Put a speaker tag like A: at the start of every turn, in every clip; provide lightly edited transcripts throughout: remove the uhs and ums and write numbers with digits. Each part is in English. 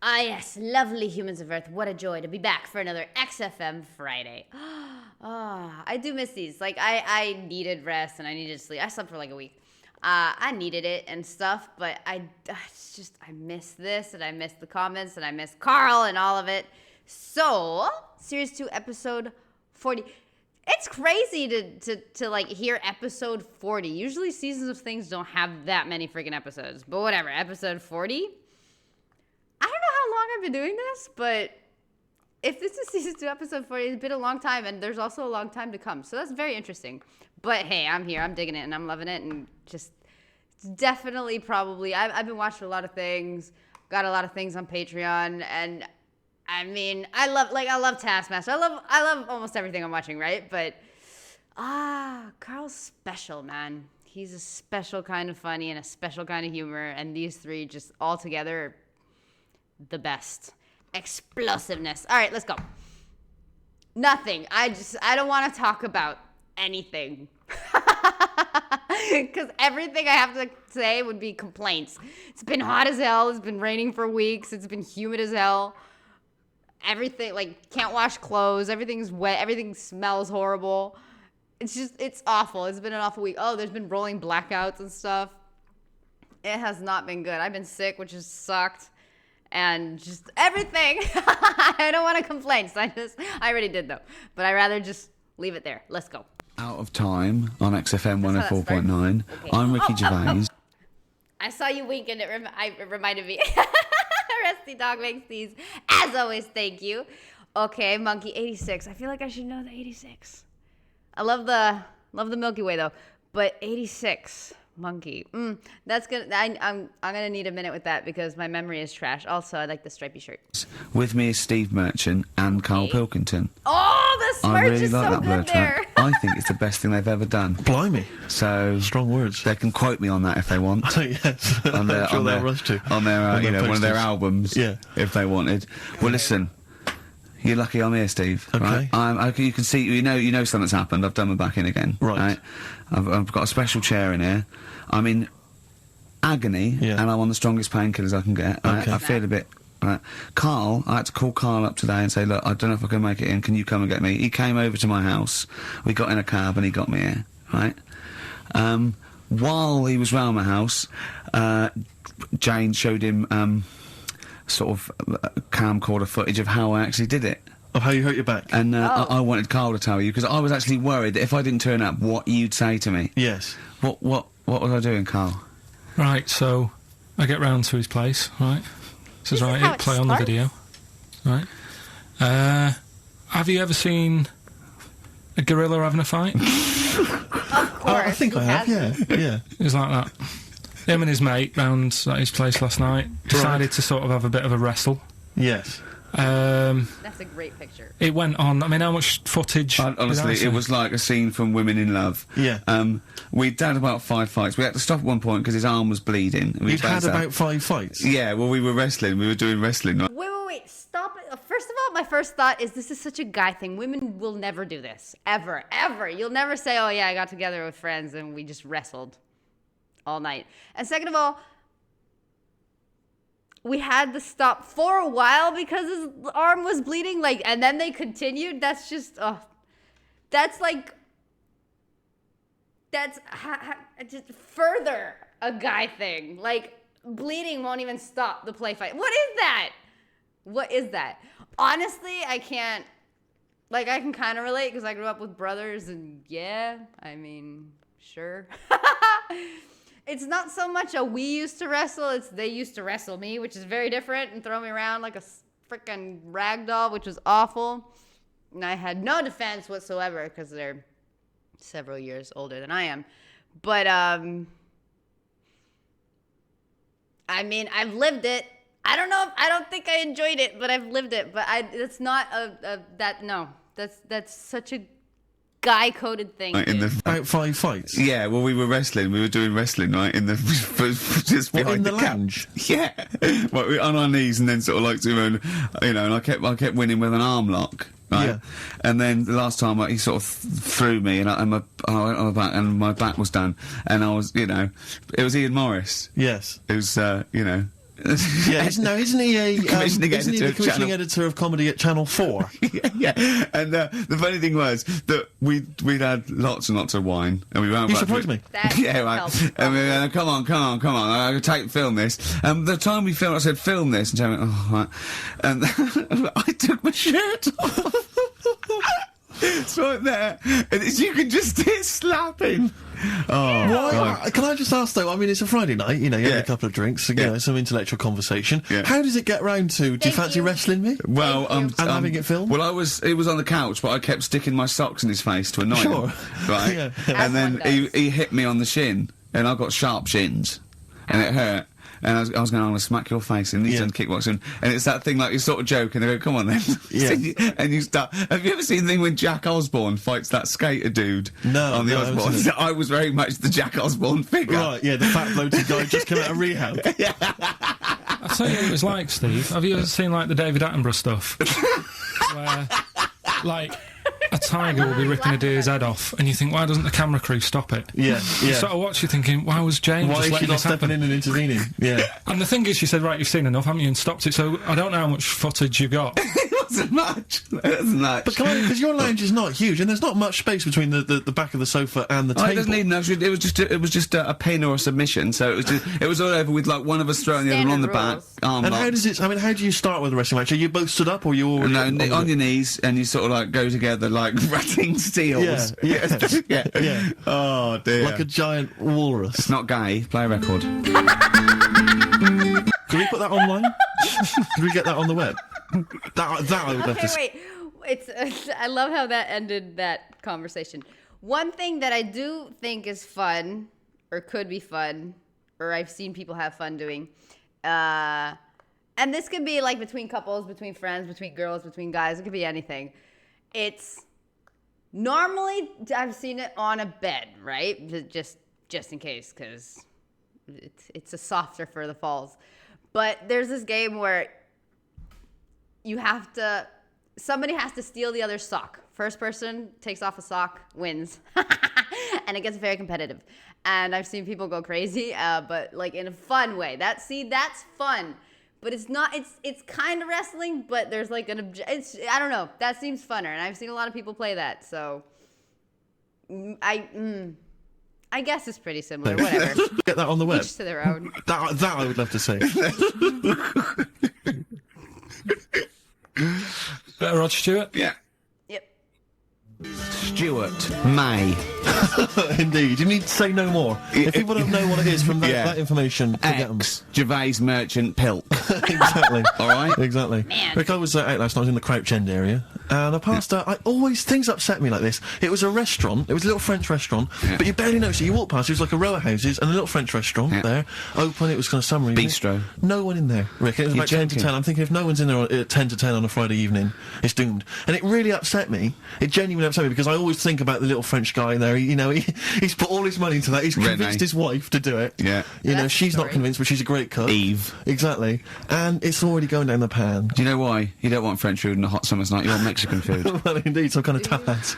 A: Ah, yes, lovely humans of Earth. What a joy to be back for another XFM Friday. I do miss these. Like, I needed rest and I needed sleep. I slept for like a week. I needed it and stuff, but I miss this and I miss the comments and I miss Carl and all of it. So, Series 2, Episode 40. It's crazy to like hear Episode 40. Usually Seasons of Things don't have that many freaking episodes, but whatever. Episode 40. I don't know how long I've been doing this, but if this is Season 2, Episode 40, it's been a long time, and there's also a long time to come. So that's very interesting. But hey, I'm here. I'm digging it, and I'm loving it, and just definitely probably. I've been watching a lot of things, got a lot of things on Patreon, and I mean, I love Taskmaster. I love almost everything I'm watching, right? But Carl's special, man. He's a special kind of funny and a special kind of humor, and these three just all together are the best. Explosiveness. All right, let's go. Nothing. I don't want to talk about anything. Because everything I have to say would be complaints. It's been hot as hell. It's been raining for weeks. It's been humid as hell. Everything, like, can't wash clothes. Everything's wet. Everything smells horrible. It's awful. It's been an awful week. Oh, there's been rolling blackouts and stuff. It has not been good. I've been sick, which has sucked. And just everything. I don't want to complain. So I already did though. But I'd rather just leave it there. Let's go.
B: Out of Time on XFM 104.9. Okay. I'm Ricky Gervais.
A: I saw you wink and it reminded me. Rusty Dog makes these. As always, thank you. Okay, Monkey 86. I feel like I should know the 86. I love the Milky Way though. But 86. Monkey. That's good. I'm gonna need a minute with that because my memory is trash. Also, I like the stripy shirt.
B: With me is Steve Merchant and Carl Pilkington.
A: Oh, the smirch is so good there.
B: I think it's the best thing they've ever done.
C: Blimey.
B: So
C: strong words.
B: They can quote me on that if they want.
C: Yes.
B: On their one of their albums.
C: Yeah.
B: If they wanted. Well, listen. You're lucky I'm here, Steve.
C: Okay.
B: Right? You can see, you know something's happened. I've done my back in again.
C: Right.
B: I've got a special chair in here. I'm in agony, and I'm on the strongest painkillers I can get. Right?
C: Okay.
B: I feel a bit. Right. Carl, I had to call Carl up today and say, look, I don't know if I can make it in. Can you come and get me? He came over to my house. We got in a cab and he got me here. Right. While he was round my house, Jane showed him sort of camcorder footage of how I actually did it.
C: Of how you hurt your back?
B: And I wanted Carl to tell you, because I was actually worried that if I didn't turn up, what you'd say to me.
C: Yes.
B: What was I doing, Carl?
D: Right, so I get round to his place, right? Says, right, hit play on the video. Right. Have you ever seen a gorilla having a fight?
A: Of course.
C: I think I have, yeah.
D: It was like that. Him and his mate round at his place last night decided to sort of have a bit of a wrestle.
C: Yes.
A: That's a great picture.
D: It went on. I mean, how much footage?
B: Honestly, it was like a scene from Women in Love.
C: Yeah.
B: We'd had about 5 fights. We had to stop at one point because his arm was bleeding.
C: You'd had about 5 fights?
B: Yeah, well, we were wrestling. We were doing wrestling. Right?
A: Wait. Stop it. First of all, my first thought is this is such a guy thing. Women will never do this. Ever. You'll never say, oh, yeah, I got together with friends and we just wrestled all night. And second of all, we had to stop for a while because his arm was bleeding, like, and then they continued. That's just, that's just further a guy thing. Like, bleeding won't even stop the play fight. What is that? Honestly, I can't, like, I can kind of relate because I grew up with brothers and yeah, I mean, sure. It's not so much a we used to wrestle, it's they used to wrestle me, which is very different, and throw me around like a frickin' rag doll, which was awful. And I had no defense whatsoever because they're several years older than I am. But, I mean, I've lived it. I don't think I enjoyed it, but I've lived it. But it's not that's such a guy-coded thing.
B: Right,
C: about 5 fights?
B: Yeah, well, we were wrestling. We were doing wrestling, right, just behind
C: the lounge?
B: Yeah. Well, we were on our knees and then sort of like doing, and I kept winning with an arm lock. Right? Yeah. And then the last time he sort of threw me and I went on my back and my back was done and I was, it was Ian Morris.
C: Yes.
B: It was,
C: Yeah, isn't he a
B: Commissioning
C: isn't he
B: editor
C: the
B: of
C: commissioning
B: Channel-
C: editor of comedy at Channel 4?
B: yeah. And the funny thing was that we'd had lots and lots of wine, and we went.
C: You surprised me.
A: That
B: Yeah, right.
A: helps.
B: And we went, come on, I'm going to film this. The time we filmed, I said, film this, and Jerry went, oh, right. And I took my shirt off. It's right there, and you can just hear slapping. Oh, God.
C: Can I just ask though? I mean, it's a Friday night. You know, you have
B: Yeah.
C: a couple of drinks, you
B: Yeah.
C: know, some intellectual conversation.
B: Yeah.
C: How does it get round to? Do you
A: Thank
C: fancy
A: you.
C: wrestling me?
B: Well,
A: Thank you.
C: And having it filmed?
B: Well, he was on the couch, but I kept sticking my socks in his face to annoy
C: Sure.
B: him. Right?
C: Yeah.
A: As
B: And then
A: one does.
B: he hit me on the shin, and I got sharp shins, and it hurt. And I was going, I'm going to smack your face. And he's
C: Yeah.
B: done kickboxing. And it's that thing, like, you sort of joke, and they go, come on then.
C: Yeah.
B: And you start. Have you ever seen the thing when Jack Osborne fights that skater dude?
C: No,
B: On the
C: no, I haven't
B: Osborne?
C: seen it.
B: I was very much the Jack Osborne figure.
C: Right, yeah, the fat bloated guy just came out of rehab.
D: I'll tell you what it was like, Steve. Have you ever seen, like, the David Attenborough stuff? Where, like, a tiger will be ripping a deer's head off, and you think, why doesn't the camera crew stop it?
C: Yeah,
D: You
C: yeah.
D: sort of watch, you're thinking, why was James
C: Why
D: just
C: is she
D: letting
C: not
D: this
C: stepping
D: happen?
C: in and intervening? Yeah.
D: And the thing is, she said, right, you've seen enough, haven't you, and stopped it, so I don't know how much footage you've got.
B: It wasn't much. It wasn't much.
C: But because your lounge is not huge, and there's not much space between the back of the sofa and the
B: Oh,
C: table.
B: it doesn't need enough. It was just a pin or a submission. So it was all over with like one of us throwing the other one on the
A: Standard
B: back.
A: rules.
B: Arm
C: And
B: lock.
C: how does it? I mean, how do you start with a wrestling match? Are you both stood up, or you all
B: No, on your knees, and you sort of like go together like ratting seals.
C: Yeah,
B: yeah.
C: Yeah.
B: Oh dear.
C: like a giant walrus?
B: It's not gay. Play a record.
C: Can we put that online? Can we get that on the web? That I would love to.
A: Okay, wait. I love how that ended that conversation. One thing that I do think is fun, or could be fun, or I've seen people have fun doing, and this could be like between couples, between friends, between girls, between guys. It could be anything. It's normally I've seen it on a bed, right? Just in case, because it's a softer for the falls. But there's this game where somebody has to steal the other's sock. First person takes off a sock wins. And it gets very competitive. And I've seen people go crazy, but like in a fun way. That's fun. But it's not, it's kind of wrestling, but there's like I don't know. That seems funner. And I've seen a lot of people play that. So I guess it's pretty similar. Whatever.
C: Get that on the web.
A: Each to their own.
C: That I would love to see.
D: Rod Stewart?
B: Yeah.
A: Yep.
B: Stuart May.
C: Indeed, you need to say no more. If people don't know what it is from that,
B: Yeah.
C: that information, forget them.
B: Gervais Merchant Pilk.
C: Exactly.
B: All right.
C: Exactly.
A: Man.
C: Rick, I was out last night. I was in the Crouch End area, and I passed. Things upset me like this. It was a restaurant. It was a little French restaurant,
B: Yeah.
C: but you barely noticed it. You walk past. It was like a row of houses and a little French restaurant
B: Yeah.
C: there, open. It was kind of summer evening.
B: Bistro.
C: No one in there, Rick. It was
B: You're
C: about 10 to
B: joking.
C: 10. I'm thinking if no one's in there at 10 to 10 on a Friday evening, it's doomed. And it really upset me. It genuinely upset me because I always think about the little French guy in there. He's put all his money into that. He's
B: Renee.
C: convinced his wife to do it.
B: Yeah.
C: You know,
A: That's the
C: she's not
A: story.
C: convinced, but she's a great cook.
B: Eve.
C: Exactly. And it's already going down the pan.
B: Do you know why? You don't want French food on a hot summer's night. You want Mexican food.
C: Well, indeed, some kind of tapas.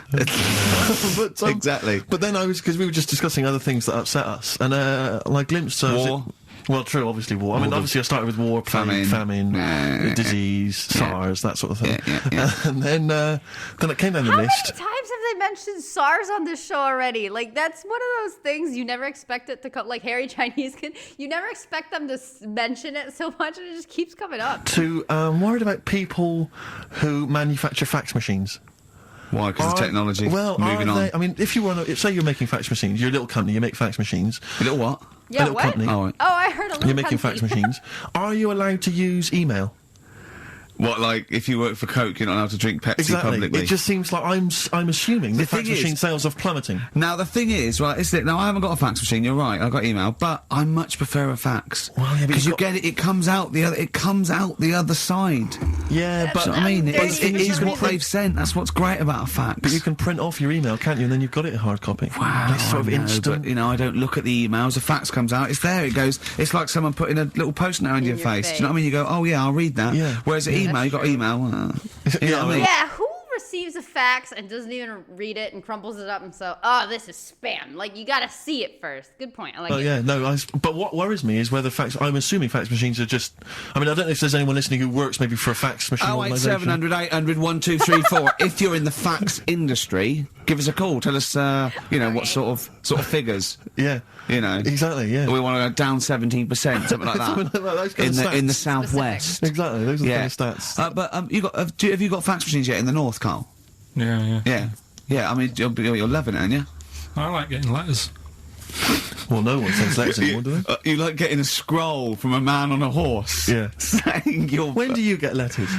C: but,
B: Exactly.
C: But then because we were just discussing other things that upset us, and I glimpsed
B: War.
C: Well, true, obviously war. I mean,
B: War.
C: obviously I started with war, plague, famine,
B: Yeah.
C: disease, SARS, that sort of thing.
B: Yeah.
C: And then it came down the
A: How many
C: list.
A: times have they mentioned SARS on this show already? Like, that's one of those things you never expect it to come. Like Harry Chinese kid, you never expect them to mention it so much, and it just keeps coming up.
C: Worried about people who manufacture fax machines.
B: Why? Because of technology.
C: Well,
B: moving on.
C: I mean, if you were, say you're making fax machines, you're a little company, you make fax machines.
B: A little what?
A: Yeah,
C: little
A: what?
C: company.
B: Oh, right.
A: Oh, I heard a little.
C: You're making
A: country.
C: fax machines. Are you allowed to use email?
B: What, like, if you work for Coke, you're not allowed to drink Pepsi
C: Exactly.
B: publicly?
C: It just seems like I'm assuming the fax
B: thing is-
C: machine sales are plummeting.
B: Now, the thing is, right, is that, now, I haven't got a fax machine, you're right, I've got email, but I much prefer a fax.
C: Well, yeah, but
B: because
C: you've
B: you
C: got-
B: get it, it comes out the other side.
C: Yeah,
A: That's
C: but
B: Do you know what I mean?
A: Dirty
B: It is
A: for
B: what
A: some
B: they've sent, that's what's great about a fax.
C: you can print off your email, can't you? And then you've got it in hard copy.
B: Wow,
C: It's sort of
B: I know,
C: instant.
B: but, you know, I don't look at the emails, a fax comes out, it's there, it goes, it's like someone putting a little post-it note in your face. Do you know what I mean? You go, oh yeah, I'll read that.
C: Yeah.
B: Whereas at email, you got
A: true.
B: email, you know what I mean?
A: Yeah, who receives a fax and doesn't even read it and crumples it up and so, this is spam. Like, you gotta see it first. Good point. I like it.
C: Oh, yeah, no, but what worries me is whether I'm assuming fax machines are just, I mean, I don't know if there's anyone listening who works maybe for a fax machine organisation.
B: 08700 800 1234. If you're in the fax industry, give us a call. Tell us, what sort of figures.
C: Yeah.
B: You know.
C: Exactly, yeah.
B: We want to go down 17%, something like that.
C: Something like those kind of stats.
B: In the southwest.
C: Exactly, those are the kind of stats.
B: But have you got fax machines yet in the north, Carl?
D: Yeah.
B: Yeah, I mean, you're loving it, aren't you?
D: I like getting letters.
C: Well, no one sends letters anymore, do they?
B: You like getting a scroll from a man on a horse.
C: Yeah.
B: Saying you're...
C: When do you get letters?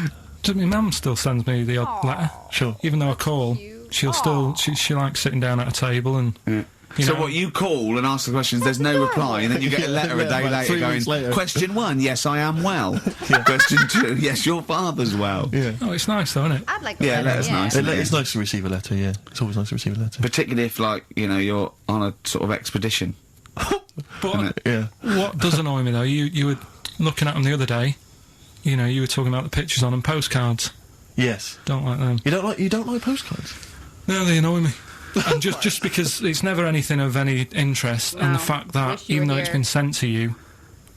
D: My mum still sends me the odd letter.
C: Sure.
D: Even though I call, she'll still... She likes sitting down at a table and...
B: Yeah. So what, you call and ask the questions, there's no reply, and then you get a letter a day later
C: 3
B: going,
C: weeks later.
B: question 1, yes, I am well. Question 2, yes, your father's well.
C: Yeah.
D: Oh, it's nice though, isn't it?
A: I'd like a
B: Yeah,
A: letter.
B: letter's nice.
C: It's nice to receive a letter, yeah. It's always nice to receive a letter.
B: Particularly if, you're on a sort of expedition.
D: But
C: Yeah.
D: what does annoy me though, you were looking at them the other day, you were talking about the pictures on them, postcards.
C: Yes.
D: Don't like them.
C: You don't like postcards?
D: No, they annoy me. And just because it's never anything of any interest, and the fact that
A: Wish you
D: even
A: were
D: though it's
A: here.
D: been sent to you,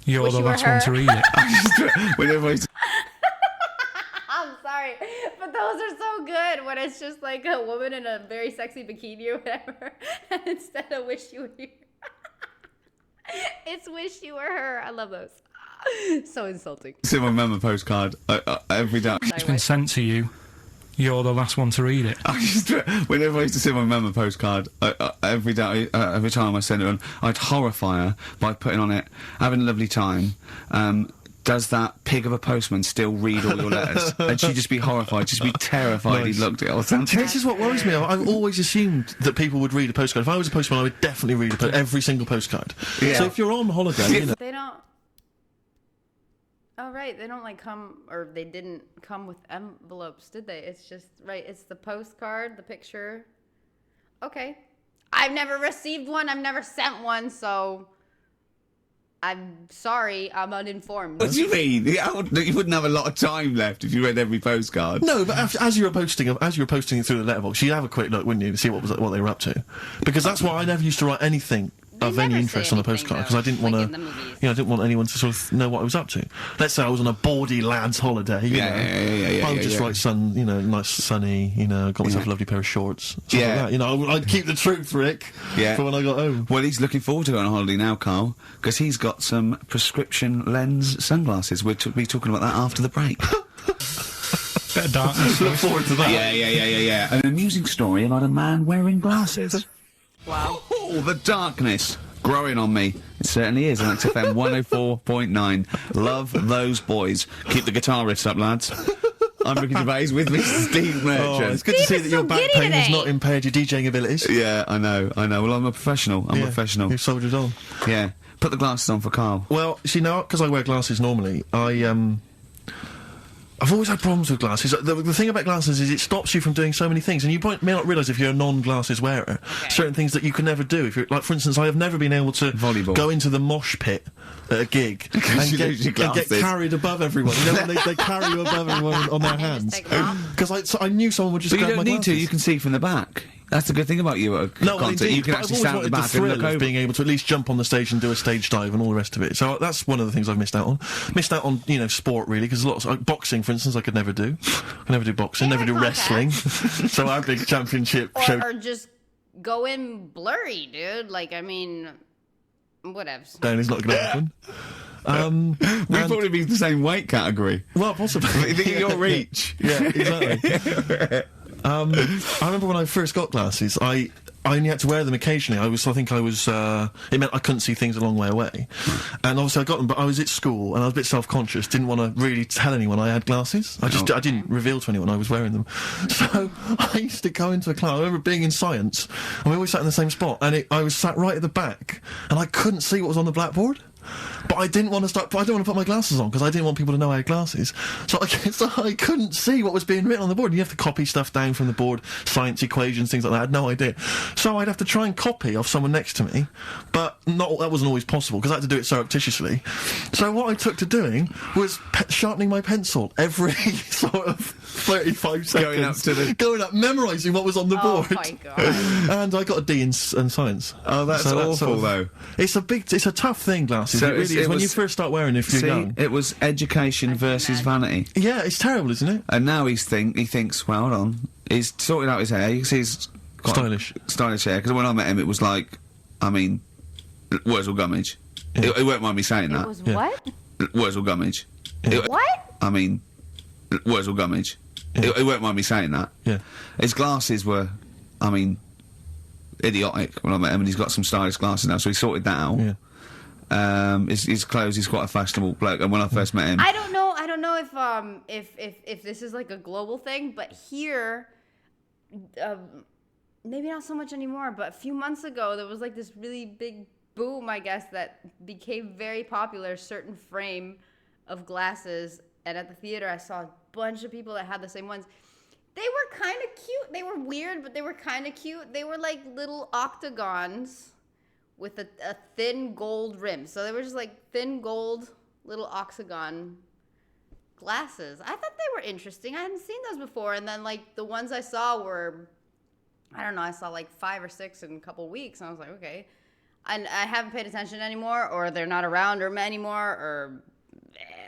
D: you're
A: Wish
D: the
A: you were
D: last one to
A: her.
D: read it.
B: Whenever I
A: I'm sorry, but those are so good when it's just like a woman in a very sexy bikini or whatever, and instead of wish you were here, it's wish you were her. I love those. So insulting.
B: see my mum a postcard every day.
D: It's been sent to you, you're the last one to read it.
B: Whenever I used to send my mum a postcard, every day, every time I send it on, I'd horrify her by putting on it, having a lovely time. Does that pig of a postman still read all your letters? And she'd just be horrified, just be terrified
C: Nice.
B: he looked at it or something.
C: This is what worries me. I've always assumed that people would read a postcard. If I was a postman, I would definitely read every single postcard.
B: Yeah.
C: So if you're on holiday, you know,
A: They don't. Oh right, they don't come, or they didn't come with envelopes, did they? It's just it's the postcard, the picture. Okay, I've never received one. I've never sent one, so I'm sorry. I'm uninformed.
B: What do you mean? You wouldn't have a lot of time left if you read every postcard.
C: no, but as you were posting it through the letterbox, you'd have a quick look, wouldn't you, to see what they were up to? Because that's why I never used to write anything of
A: They
C: any
A: never
C: interest
A: say
C: on a
A: anything,
C: postcard,
A: though,
C: because I didn't
A: like
C: want
A: in the movies.
C: I didn't want anyone to sort of know what I was up to. Let's say I was on a bawdy lad's holiday, you know. I would just write nice sunny, got myself a lovely pair of shorts, stuff like that. I'd keep the truth, Rick, for when I got home.
B: Well, he's looking forward to going on holiday now, Carl, because he's got some prescription lens sunglasses. We'll be talking about that after the break.
D: Bit of darkness.
C: Look forward to that.
B: Yeah. An amusing story about a man wearing glasses.
A: Wow.
B: Oh, the darkness growing on me. It certainly is on XFM 104.9. Love those boys. Keep the guitar riffs up, lads. I'm Ricky Gervais with Mr. Steve Merchant.
C: Oh, it's good to
A: Steve
C: see
A: is
C: that
A: so
C: your back
A: giddy
C: pain has
A: today.
C: not impaired your DJing abilities.
B: Yeah, I know. Well, I'm a professional. I'm a professional.
C: You've soldiered on.
B: Yeah. Put the glasses on for Carl.
C: Well, see, now, because I wear glasses normally, I've always had problems with glasses. The thing about glasses is it stops you from doing so many things, and you may not realise if you're a non-glasses wearer, certain things that you can never do. If you're, like, for instance, I have never been able to go into the mosh pit at a gig and
B: you lose your
C: get
B: glasses.
C: carried above everyone. You know, when they carry you above everyone on their hands.
A: take them off.
C: Because I knew someone would just
B: But you
C: grab
B: don't
C: my
B: need to.
C: glasses.
B: You can see from the back. That's the good thing about you at a
C: No, well,
B: concert.
C: indeed,
B: You can
C: but
B: actually
C: I've
B: stand
C: always
B: at the
C: wanted
B: back
C: the
B: and
C: thrill
B: look
C: of
B: over.
C: being able to at least jump on the stage and do a stage dive and all the rest of it. So that's one of the things I've missed out on. Missed out on, sport really, because lots like boxing, for instance, I could never do. I never do boxing, never do wrestling. So our big championship show.
A: Or just go in blurry, dude. Like, I mean, whatevs.
C: Down is not going to happen.
B: We'd probably be the same weight category.
C: Well, possibly.
B: I think in your reach.
C: Yeah, exactly. I remember when I first got glasses, I only had to wear them occasionally. It meant I couldn't see things a long way away. And obviously I got them, but I was at school and I was a bit self-conscious, didn't want to really tell anyone I had glasses. I didn't reveal to anyone I was wearing them. So I used to go into a class. I remember being in science, and we always sat in the same spot, and I was sat right at the back, and I couldn't see what was on the blackboard. but I didn't want to put my glasses on because I didn't want people to know I had glasses. So I couldn't see what was being written on the board. You have to copy stuff down from the board, science equations, things like that. I had no idea. So I'd have to try and copy off someone next to me, but that wasn't always possible because I had to do it surreptitiously. So what I took to doing was sharpening my pencil every sort of 35 seconds. Going up, memorising what was on the board.
A: Oh my God.
C: And I got a D in science.
B: Oh, that's awful, though.
C: It's a tough thing, glasses.
B: So
C: it really is. When you first start wearing it, if you're young.
B: It was education versus vanity.
C: Yeah, it's terrible, isn't it?
B: And now he thinks, well, hold on. He's sorted out his hair. You can see he's got stylish hair. Because when I met him, it was like, I mean, Wurzel Gummidge.
C: Yeah.
B: It won't mind me saying that.
A: It was what?
B: Wurzel Gummidge.
C: Yeah.
A: What?
B: I mean, Wurzel Gummidge.
C: Yeah.
B: It won't mind me saying that.
C: Yeah.
B: His glasses were, I mean, idiotic when I met him, and he's got some stylish glasses now, so he sorted that out.
C: Yeah.
B: His clothes, he's quite a fashionable bloke, and when I first met him...
A: I don't know if this is like a global thing, but here, maybe not so much anymore, but a few months ago, there was like this really big boom, I guess, that became very popular, certain frame of glasses, and at the theater I saw a bunch of people that had the same ones. They were kind of cute. They were weird, but they were kind of cute. They were like little octagons with a thin gold rim. So they were just like thin gold little octagon glasses. I thought they were interesting. I hadn't seen those before. And then like the ones I saw were, I don't know, I saw like 5 or 6 in a couple weeks. And I was like, okay. And I haven't paid attention anymore, or they're not around or anymore, or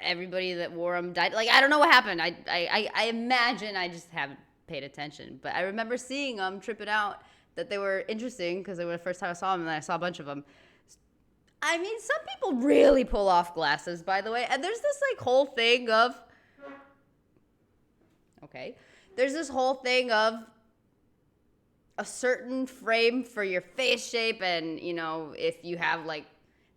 A: everybody that wore them died. Like, I don't know what happened. I imagine I just haven't paid attention. But I remember seeing them, tripping out, that they were interesting because they were the first time I saw them, and then I saw a bunch of them. I mean, some people really pull off glasses, by the way. And there's this, like, whole thing of... Okay. There's this whole thing of a certain frame for your face shape, and, you know, if you have, like...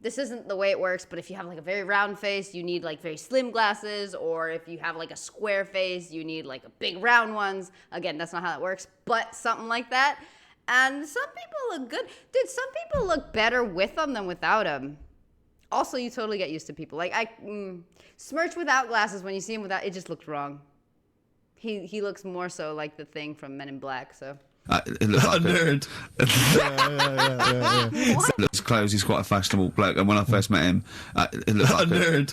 A: This isn't the way it works, but if you have, like, a very round face, you need, like, very slim glasses, or if you have, like, a square face, you need, like, a big round ones. Again, that's not how it works, but something like that. And some people look good. Dude, some people look better with them than without them. Also, you totally get used to people. Like, Smirch without glasses, when you see him without, it just looks wrong. He looks more so like the thing from Men in Black, so...
B: it looks like
C: a nerd.
B: Yeah. His clothes, he's quite a fashionable bloke, and when I first met him, it looked like
C: a nerd.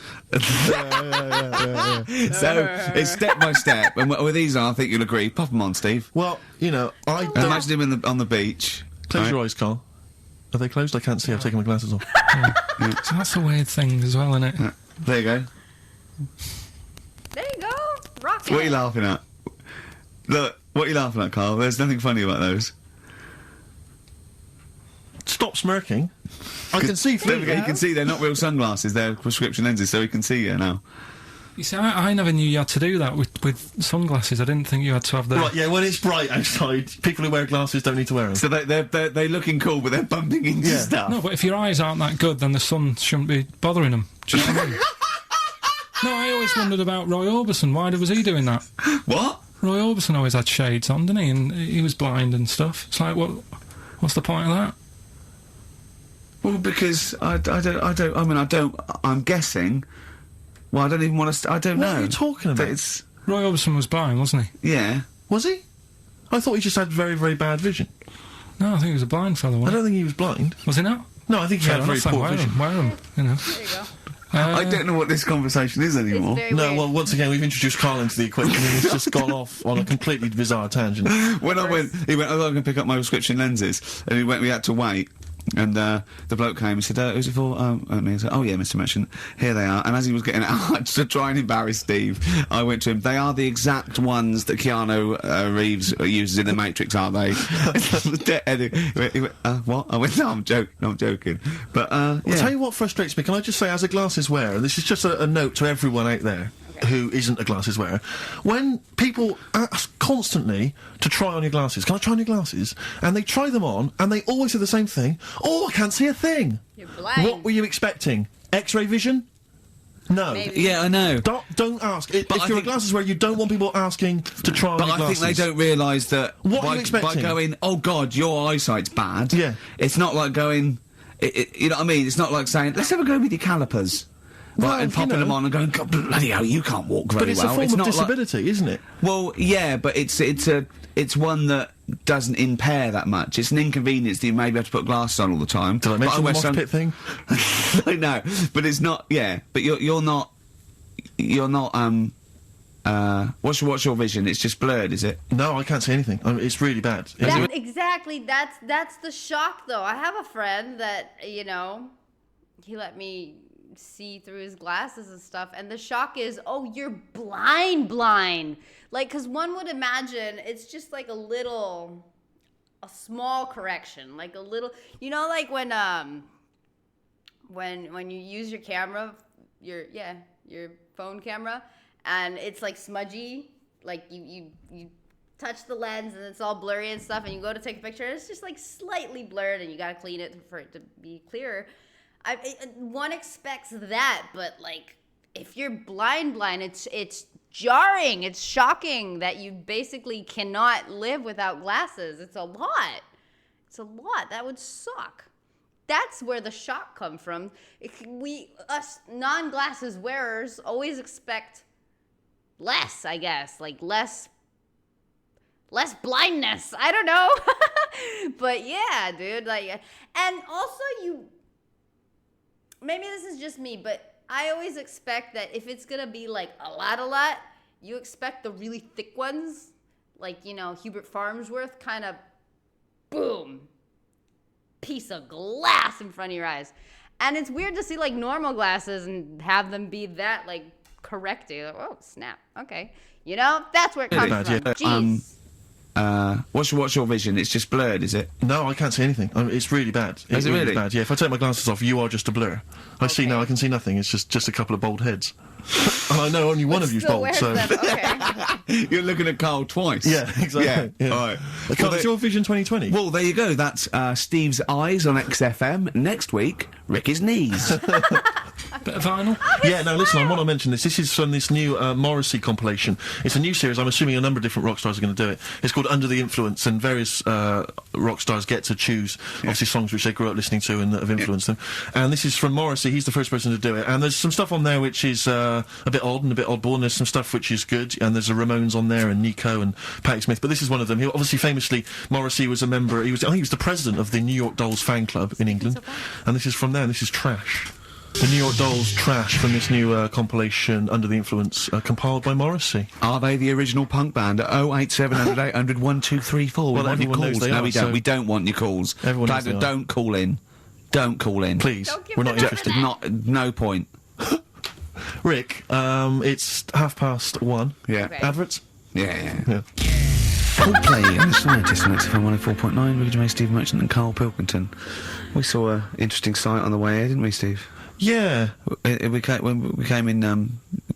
B: So it's step by step, and with these on, I think you'll agree. Pop them on, Steve.
C: Well, you know, I don't...
B: Imagine him on the beach.
C: Close your eyes, Carl. Are they closed? I can't see. I've taken my glasses off.
D: Yeah. So that's a weird thing as well, isn't it?
B: Yeah. There you go.
A: There you go. Rock it.
B: What are you laughing at? Look. What are you laughing at, Carl? There's nothing funny about those.
C: Stop smirking. I can see through.
B: You can see they're not real sunglasses, they're prescription lenses, so you can see you now.
D: You see, I never knew you had to do that with sunglasses. I didn't think you had to have the...
C: Right, yeah, when it's bright outside, people who wear glasses don't need to wear them.
B: So they're looking cool, but they're bumping into stuff.
D: No, but if your eyes aren't that good, then the sun shouldn't be bothering them. Do you know what I mean? No, I always wondered about Roy Orbison. Why was he doing that?
B: What?
D: Roy Orbison always had shades on, didn't he? And he was blind and stuff. It's like, what's the point of that?
B: Well, because I'm guessing. Well, I don't even want to. I don't know.
C: What are you talking about?
D: Roy Orbison was blind, wasn't he?
B: Yeah.
C: Was he? I thought he just had very, very bad vision.
D: No, I think he was a blind fellow.
C: I don't think he was blind.
D: Was he not?
C: No, I think he had very poor vision.
D: Wear him, you know.
A: There you go.
B: I don't know what this conversation is anymore.
C: No,
A: weird.
C: well, once again, we've introduced Carl into the equation and he's just gone off on a completely bizarre tangent.
B: When I went, he went, oh, I'm going to pick up my prescription lenses. And we had to wait. And the bloke came and said, who's it for? And he said, oh yeah, Mr. Merchant, here they are. And as he was getting out, to try and embarrass Steve, I went to him, they are the exact ones that Keanu Reeves uses in The Matrix, aren't they? And he went, what? I went, no, I'm joking. But, yeah.
C: I'll tell you what frustrates me. Can I just say, as a glasses wearer, and this is just a note to everyone out there, who isn't a glasses wearer, when people ask constantly to try on your glasses, can I try on your glasses? And they try them on, and they always say the same thing. Oh, I can't see a thing.
A: You're blind.
C: What were you expecting? X-ray vision? No.
A: Maybe.
B: Yeah, I know.
C: Don't ask. If you're a glasses wearer, you don't want people asking to try on your glasses.
B: But I think they don't realise that
C: What are you expecting?
B: by going, oh God, your eyesight's bad.
C: Yeah.
B: It's not like going... you know what I mean? It's not like saying, let's have a go with your calipers.
C: Well,
B: Right, and
C: you
B: popping
C: know.
B: them on and going, God, bloody hell, you can't walk very
C: But it's
B: well.
C: a form of
B: not
C: disability, isn't it?
B: Well, yeah, but it's one that doesn't impair that much. It's an inconvenience that you maybe have to put glasses on all the time.
C: Did I
B: But
C: mention the
B: wear
C: mosh pit thing?
B: I know, but it's not. Yeah, but you're not. What's your vision? It's just blurred, is it?
C: No, I can't see anything. I mean, it's really bad.
A: Exactly. That's the shock, though. I have a friend that he let me see through his glasses and stuff, and the shock is, oh, you're blind. Like, because one would imagine it's just like a small correction, like a little, like when you use your camera, your phone camera, and it's like smudgy, like you touch the lens and it's all blurry and stuff, and you go to take a picture and it's just like slightly blurred and you gotta clean it for it to be clearer. One expects that, but like if you're blind, it's jarring. It's shocking that you basically cannot live without glasses. It's a lot. That would suck. That's where the shock comes from. Us non-glasses wearers always expect less, I guess, like less blindness. I don't know. But yeah, dude, like, and also maybe this is just me, but I always expect that if it's gonna be like a lot, you expect the really thick ones, like, Hubert Farnsworth, kind of boom, piece of glass in front of your eyes. And it's weird to see like normal glasses and have them be that like corrected. Like, oh, snap. Okay. That's where it comes from. Jeez.
B: What's your vision? It's just blurred, is it?
C: No, I can't see anything. I mean, it's really bad.
B: Is it really?
C: Bad. Yeah, if I take my glasses off, you are just a blur. I see now. I can see nothing. It's just a couple of bald heads. And I know only one of you's
A: Still
C: bald,
A: wears
C: so...
A: them. Okay.
B: You're looking at Carl twice.
C: Yeah, exactly.
B: Yeah. All right.
C: Carl, it's your Vision 2020.
B: Well, there you go. That's Steve's eyes on XFM. Next week, Ricky's knees.
D: Bit of vinyl.
C: Yeah, no, listen, I want to mention this. This is from this new Morrissey compilation. It's a new series. I'm assuming a number of different rock stars are going to do it. It's called Under the Influence, and various rock stars get to choose, obviously, songs which they grew up listening to and that have influenced them. And this is from Morrissey. He's the first person to do it. And there's some stuff on there which is a bit odd and a bit oddball, and there's some stuff which is good. And there's a Ramones on there, and Nico and Patti Smith. But this is one of them. He obviously, famously, Morrissey was a member. I think he was the president of the New York Dolls fan club in England. And this is from there. And this is Trash. The New York Dolls Trash from this new compilation Under the Influence, compiled by Morrissey.
B: Are they the original punk band? 08700 800 1234.
C: Well,
B: we want your
C: everyone knows
B: calls.
C: they
B: No,
C: are,
B: we don't.
C: so-
B: We don't want your calls.
C: Everyone knows they are.
B: Don't call in. Don't call in.
C: Please,
A: Don't give
C: we're
A: them
C: not
A: that.
C: interested.
B: No point.
C: Rick, it's 1:30.
B: Yeah.
A: Okay.
C: Adverts?
B: Yeah.
C: Yeah.
B: Coldplay and the Scientists on XFM 104.9. Ricky Gervais, Steve Merchant and Carl Pilkington. We saw an interesting sight on the way here, didn't we, Steve?
C: Yeah.
B: When we came in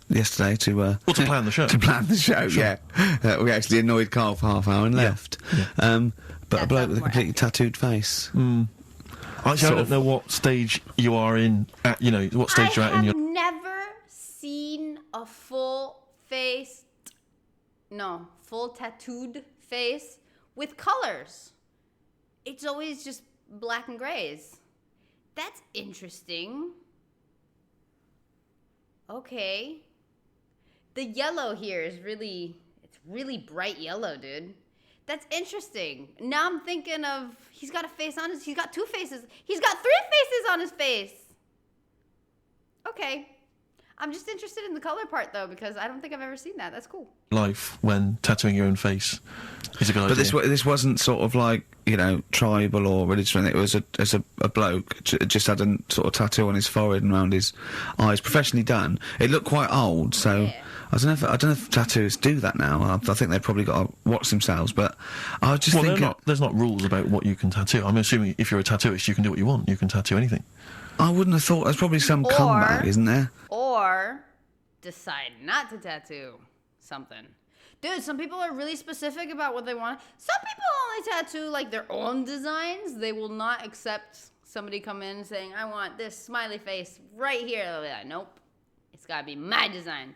B: yesterday to
C: Well, to plan the show.
B: to plan the show,
C: Sure.
B: yeah. We actually annoyed Carl for half an hour and left.
C: Yeah.
B: But a
A: That's
B: bloke with a
A: more
B: completely
A: accurate.
B: tattooed face.
C: Actually, I don't know what stage you are in, what stage you're at in
A: I
C: your...
A: have never seen a full tattooed face with colors. It's always just black and grays. That's interesting. Okay. The yellow here is it's really bright yellow, dude. That's interesting. Now I'm thinking of, he's got two faces. He's got 3 faces on his face. Okay. I'm just interested in the color part, though, because I don't think I've ever seen that. That's cool.
C: life when tattooing your own face is a good idea.
B: But this wasn't sort of like, tribal or religious or anything. It was a bloke just had a sort of tattoo on his forehead and around his eyes, professionally done. It looked quite old, so
A: Yeah.
B: I don't know if tattooists do that now. I think they've probably got to watch themselves. But I was just thinking,
C: there's not rules about what you can tattoo. I'm assuming if you're a tattooist, you can do what you want. You can tattoo anything.
B: I wouldn't have thought. There's probably some comeback, isn't there?
A: Or decide not to tattoo something. Dude, some people are really specific about what they want. Some people only tattoo like their own designs. They will not accept somebody come in saying, I want this smiley face right here. They'll be like, nope, it's gotta be my design.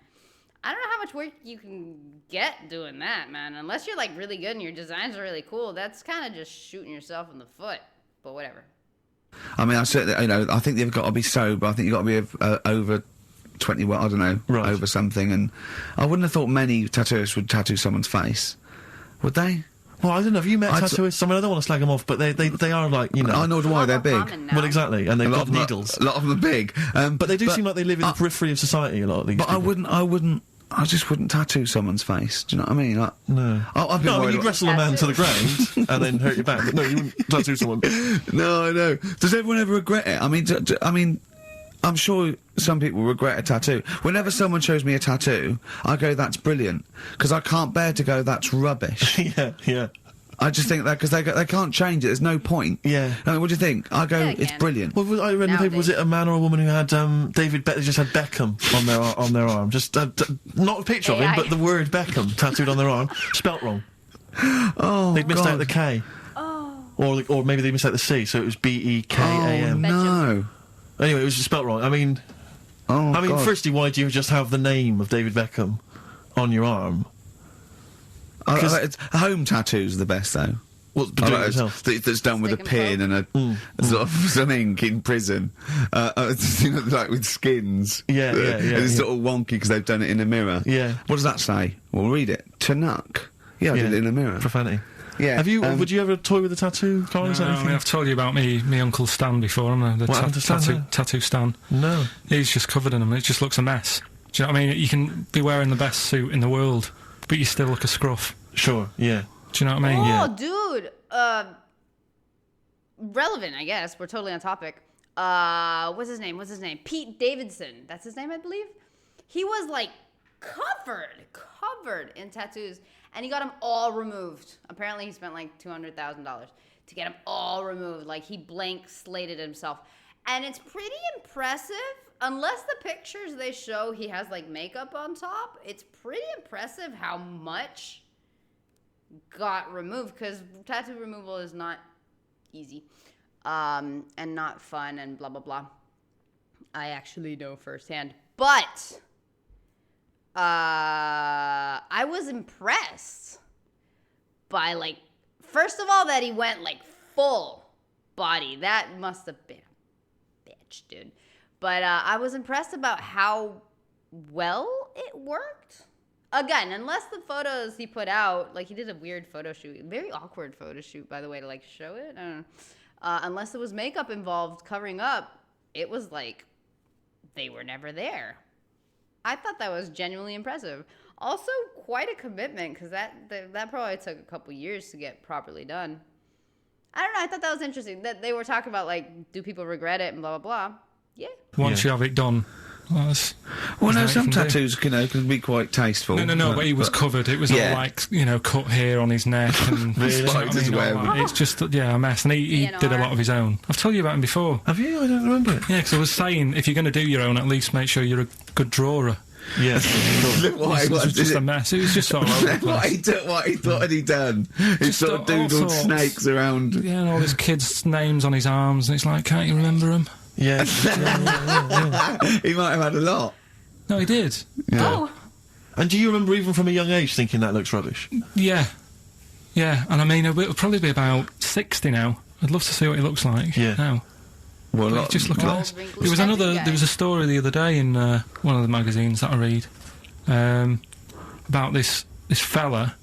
A: I don't know how much work you can get doing that, man. Unless you're like really good and your designs are really cool, that's kind of just shooting yourself in the foot. But whatever.
B: I mean, I certainly, I think they've got to be sober. I think you've got to be over 20, well, I don't know,
C: Right.
B: over something. And I wouldn't have thought many tattooists would tattoo someone's face. Would they?
C: Well, I don't know. Have you met
B: I d-
C: tattooists? I mean, I don't want to slag them off, but they are like,
B: I know why they're big.
A: Common now.
C: Well, exactly, and they've got needles.
B: A lot of them are big.
C: But they do seem like they live in the periphery of society, a lot of these
B: But
C: people.
B: I just wouldn't tattoo someone's face. Do you know what I mean? Like,
C: No.
B: I've been
C: No, I mean,
B: worried
C: you'd wrestle a man to the ground and then hurt your back. But no, you wouldn't tattoo someone.
B: No, I know. Does everyone ever regret it? I mean, I'm sure some people regret a tattoo. Whenever someone shows me a tattoo, I go, that's brilliant. Because I can't bear to go, that's rubbish.
C: Yeah.
B: I just think that because they can't change it. There's no point.
C: Yeah.
B: I mean, what do you think? I go,
A: Yeah,
B: it's
A: can.
B: brilliant.
C: Well, I read in the paper, was it a man or a woman who had David Beckham? They just had Beckham on their arm. Just not a picture of him,
A: AI.
C: but the word Beckham tattooed on their arm, spelt wrong.
B: Oh,
C: They'd missed
B: God.
C: out the K. Oh. Or maybe they missed out the C, so it was Beckam.
B: No.
C: Anyway, it was spelt wrong. I mean,
B: God.
C: firstly, why do you just have the name of David Beckham on your arm?
B: Home tattoos are the best, though.
C: What's doing it yourself?
B: That's done with a
A: Stick 'em
B: pin and a sort of some ink in prison, like with skins.
C: Yeah.
B: And it's sort of wonky because they've done it in a mirror.
C: Yeah.
B: What does that say? Well, read it. Tanuk. Yeah, I did it in a mirror.
C: Profanity.
B: Yeah.
C: Have you? Would you ever toy with a tattoo, Colin? Is that
D: No, I
C: anything?
D: mean, I've told you about me Uncle Stan before, haven't I?
C: What happened to Stan?
D: Tattoo Stan.
C: No.
D: He's just covered in them. It just looks a mess. Do you know what I mean? You can be wearing the best suit in the world, but you still look a scruff.
C: Sure. Yeah.
D: Do you know what I mean?
A: Oh, dude. Relevant, I guess. We're totally on topic. What's his name? Pete Davidson. That's his name, I believe. He was like covered in tattoos, and he got them all removed. Apparently, he spent like $200,000 to get them all removed. Like, he blank slated himself, and it's pretty impressive. Unless the pictures they show he has like makeup on top, it's pretty impressive how much got removed, because tattoo removal is not easy and not fun and blah blah blah. I actually know firsthand, but I was impressed by, like, first of all, that he went like full body. That must have been a bitch, dude. But I was impressed about how well it worked. Again, unless the photos he put out, like, he did a weird photo shoot, very awkward photo shoot, by the way, to like show it. I don't know. Unless there was makeup involved covering up, it was like they were never there. I thought that was genuinely impressive. Also, quite a commitment, because that probably took a couple years to get properly done. I don't know. I thought that was interesting that they were talking about, like, do people regret it and blah blah blah. Yeah.
D: Once you have it done. Well,
B: no, some tattoos can be quite tasteful.
D: No, but he was covered. It was all like, cut here on his neck and
B: Really?
D: you know what I mean?
B: Spiders' web.
D: All that. It's just, a mess. And he did a lot of his own. I've told you about him before.
C: Have you? I don't remember it.
D: Yeah, because I was saying, if you're going to do your own, at least make sure you're a good drawer.
C: Yeah.
B: Why?
D: It was just a mess. It was just sort of over the place.
B: What had he done? He
D: Just
B: sort of
D: all
B: doodled
D: sorts.
B: snakes around.
D: Yeah, and all his kids' names on his arms, and it's like, can't you remember them?
C: Yeah.
B: He might have had a lot.
D: No, he did.
A: Oh.
C: And do you remember even from a young age thinking that looks rubbish?
D: Yeah. Yeah, and I mean, it'll probably be about 60 now. I'd love to see what he looks like now.
B: Well,
D: But just look at this.
A: wrinkled
D: There was
A: tattoo guy.
D: there was a story the other day in one of the magazines that I read about this fella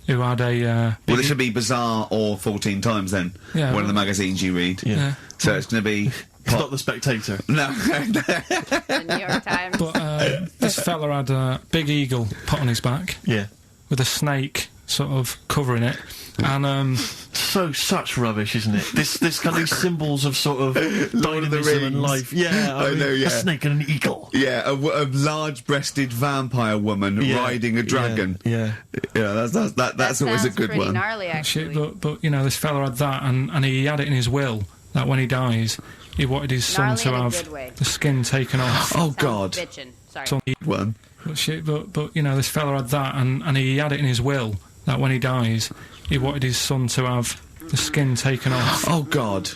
D: who had a
B: well, it should be Bizarre or 14 Times then.
D: Yeah,
B: One of the magazines you read.
C: Yeah.
B: So it's going to be.
C: It's not The Spectator.
B: No.
A: The New York Times.
D: but this fella had a big eagle put on his back
C: Yeah.
D: with a snake sort of covering it, and
C: Such rubbish, isn't it? This kind of symbols of sort of
B: Lord of the
C: dynamism and
B: Rings.
C: life. Yeah,
B: I know, yeah.
C: A snake and an eagle.
B: Yeah, a large-breasted vampire woman riding a dragon.
C: Yeah.
B: Yeah, that's always a
A: sounds
B: good
A: pretty
B: one.
A: gnarly, actually.
D: shit. But this fella had that, and he had it in his will that when he dies, he wanted his son
A: Gnarly
D: to
A: in a
D: have
A: good way.
D: the skin taken off.
B: Oh
A: Sounds
B: God,
A: bitchin'. Sorry.
D: So
B: one.
D: But this fella had that, and he had it in his will that when he dies, he wanted his son to have the skin taken off
B: Oh God.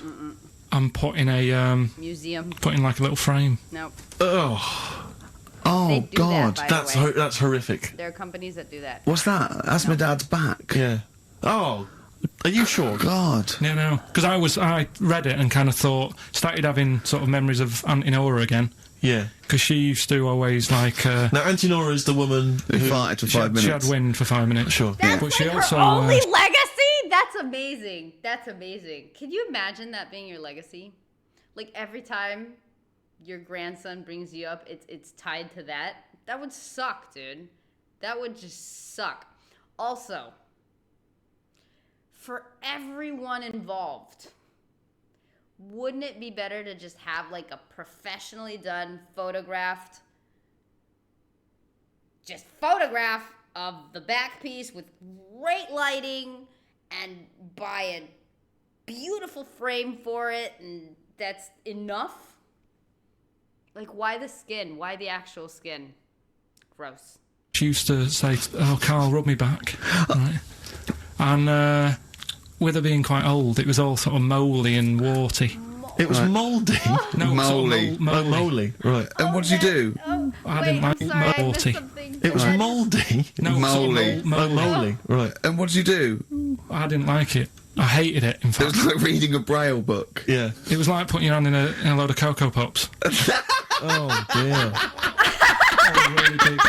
D: and put in a
A: Museum.
D: put in like a little frame.
A: Nope.
C: Oh,
A: They
B: Oh
A: do
B: God.
A: that, by the way.
C: that's horrific.
A: There are companies that do that.
B: What's that? That's my dad's back.
C: Yeah. Oh, Are you sure?
B: God.
D: No. Because I read it and kind of started having sort of memories of Auntie Nora again.
C: Yeah.
D: Because she used to always, like...
C: now, Auntie Nora is the woman
B: who farted for 5 minutes.
D: She had wind for 5 minutes.
C: Sure.
A: That's
D: But
A: like
D: she
A: her
D: also,
A: only legacy? That's amazing. That's amazing. Can you imagine that being your legacy? Like, every time your grandson brings you up, it's tied to that? That would suck, dude. That would just suck. Also, for everyone involved, wouldn't it be better to just have like a professionally done photograph of the back piece with great lighting and buy a beautiful frame for it, and that's enough? Like, why the skin? Why the actual skin? Gross.
D: She used to say, "Oh, Carl, rub me back." Right. And with her being quite old, it was all sort of mouldy and warty.
C: It was mouldy.
D: No,
B: Mouldy.
C: Mouldy. Right.
B: And what did you do?
D: I didn't like mouldy.
C: It was mouldy.
D: No,
B: Mouldy.
C: Mouldy. Right.
B: And what did you do?
D: I didn't like it. I hated it, in
B: It
D: fact.
B: was like reading a Braille book.
C: Yeah.
D: It was like putting your hand in a load of Cocoa Pops.
C: Oh, dear.
D: Really big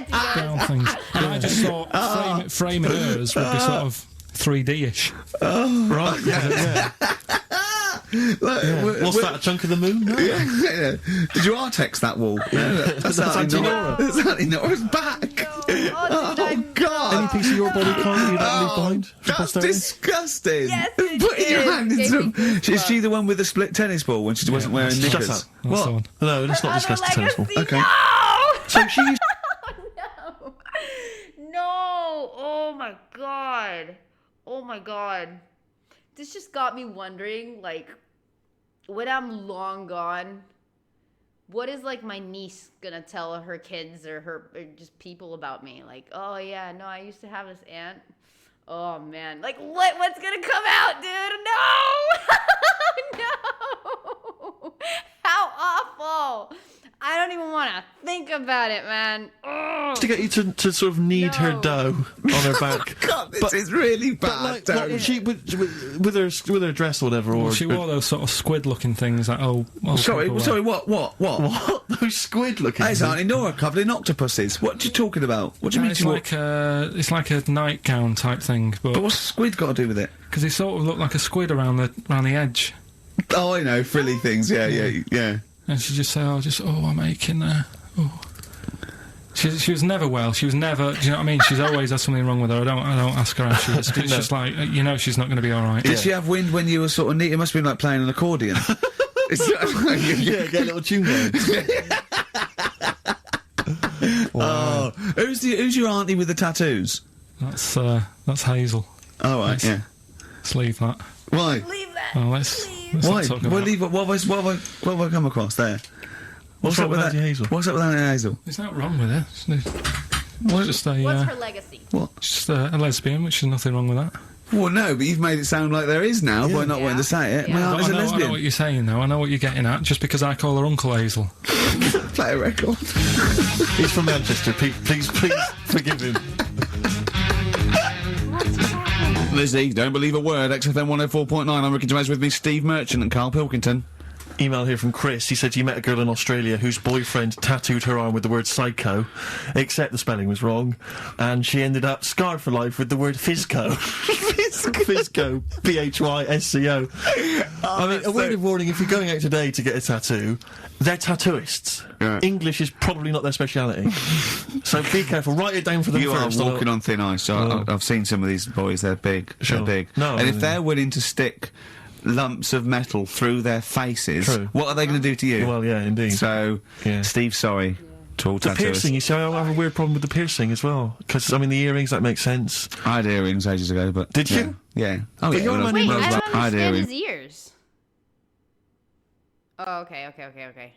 D: brown things. And I just thought framing hers would be sort of 3D-ish.
C: Right. Yeah. What's that, a chunk of the moon? No.
B: Yeah. Did you Artex that wall? That's Auntie Nora. That's Auntie Nora's back. Oh, God.
C: Any piece of your body, Carl, you'd like to leave behind? for
B: That's
C: posterity?
B: disgusting.
A: Yes, it
B: Putting your
A: is.
B: hand
A: Gave me
B: into...
A: goosebumps.
B: Is she the one with the split tennis ball when she wasn't wearing
C: Shut
B: knickers?
C: up.
D: That's the
B: What?
D: one.
C: No, let's not discuss the tennis ball.
A: Legacy,
B: Okay.
A: No!
C: So she used
A: No! Oh my god. Oh my god. This just got me wondering, like, when I'm long gone, what is, like, my niece gonna tell her kids or just people about me? Like, oh yeah, no, I used to have this aunt. Oh man. Like, what's gonna come out, dude? No! No! How awful! I don't even want to think about it, man. Ugh.
C: to get you to sort of knead her
A: No.
C: dough on her back.
B: God, this
C: But-
B: is really
C: But
B: bad.
C: like,
B: Darren.
C: what, she with her dress or whatever, or
D: Well, she wore those sort of squid-looking things that old
B: Sorry,
D: people wear.
B: sorry, what?
C: what? Those squid looking.
B: Hey, it's Auntie Nora covered in octopuses. What are you talking about? What do you
D: No,
B: mean
D: it's
B: she wore...
D: it's like a nightgown type thing,
B: But
D: but
B: what's squid got to do with it?
D: because it sort of looked like a squid around the edge.
B: Oh, I know, frilly things, yeah.
D: And she just said, I'm aching there. Oh. She was never well. She was never. Do you know what I mean? She's always had something wrong with her. I don't ask her how she is. It's just like she's not going to be all right.
B: Did she have wind when you were sort of neat? It must have been like playing an accordion.
C: Yeah, get a little tune going.
B: Oh, who's your auntie with the tattoos?
D: That's Hazel.
B: Oh, right,
D: Let's-
B: yeah.
D: Let's leave that.
B: Why?
A: Leave that.
D: Oh, let's
B: Why?
D: not talk about
B: Well,
D: it.
B: leave it. What have I come across there?
C: What's up with Auntie Hazel?
B: What's up with Auntie Hazel?
D: There's nothing wrong with it. It's just a
A: What's her legacy?
B: What?
D: just a lesbian, which is nothing wrong with that.
B: Well, no, but you've made it sound like there is now by not
A: Yeah.
B: wanting to say it.
A: Yeah.
B: My
D: But
B: auntie's a
D: I know what
B: lesbian.
D: you're saying, though. I know what you're getting at. Just because I call her Uncle Hazel.
B: Play a record.
C: He's from Manchester. Please forgive him.
B: Lizzie, don't believe a word. XFM 104.9. I'm Ricky Gervais, with me, Steve Merchant and Carl Pilkington.
C: Email here from Chris. He said he met a girl in Australia whose boyfriend tattooed her arm with the word psycho, except the spelling was wrong, and she ended up scarred for life with the word physco. Physco. Physco. I mean, a word of warning, if you're going out today to get a tattoo, they're tattooists.
B: Yeah.
C: English is probably not their speciality. So be careful. Write it down for them
B: You are
C: first.
B: walking on thin ice. I've seen some of these boys. They're big.
C: Sure.
B: They're big.
C: No,
B: and if
C: no.
B: they're willing to stick lumps of metal through their faces,
C: True.
B: what are they going to do to you?
C: Well, yeah, indeed.
B: So,
C: Yeah.
B: Steve, sorry to all
C: The
B: tattooers.
C: piercing, you see, I have a weird problem with the piercing as well. Because, I mean, the earrings, that makes sense.
B: I had earrings ages ago, but...
C: Did
B: yeah.
C: you?
B: Yeah. Oh,
C: But
B: yeah.
C: you're
B: when
C: a man
A: Wait,
C: who
B: when
A: I
C: knows
A: don't
B: I had
A: understand
B: earrings.
A: his ears. Oh, okay. Okay.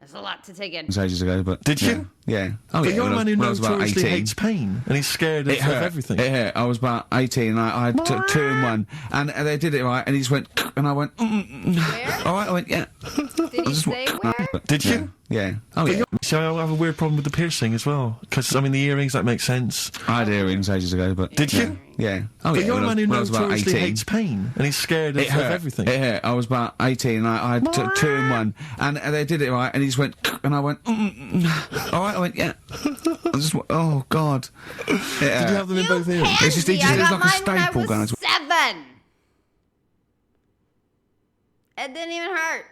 A: That's a lot to take in.
B: Ages ago, but...
C: Did
B: yeah.
C: you?
B: Yeah. Oh,
C: But
B: yeah.
C: you're a man who
B: when I was about
C: notoriously
B: 18.
C: hates pain, and he's scared of everything.
B: It hurt. I was about 18 and I had two in one. And they did it right, and he just went... And I went...
A: Where?
B: All right, I went, yeah.
A: Did he say where?
C: Did you?
B: Yeah. Oh,
C: But
B: yeah.
C: see, I have a weird problem with the piercing as well. Because, I mean, the earrings, that makes sense.
B: I had earrings ages ago, but...
C: Did you?
B: Yeah. Oh,
C: But
B: yeah.
C: you're a man who
B: when I was about
C: notoriously
B: 18.
C: hates pain, and he's scared of everything.
B: It hurt. I was about 18 and I took 2 in 1. And they did it right, and he just went, and I went, all right, I went, yeah. I just went, oh, God.
C: Did you have them in both ears?
B: It's just, he just
A: I
B: did
A: got
B: like a
A: mine when I
B: staple
A: was
B: gun.
A: 7. It didn't even hurt.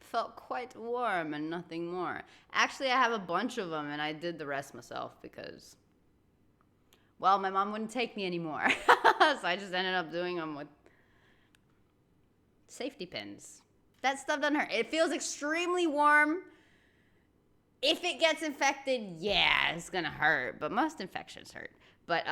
A: Felt quite warm and nothing more. Actually, I have a bunch of them, and I did the rest myself because, well, my mom wouldn't take me anymore. So I just ended up doing them with safety pins. That stuff doesn't hurt. It feels extremely warm. If it gets infected, yeah, it's gonna hurt. But most infections hurt. But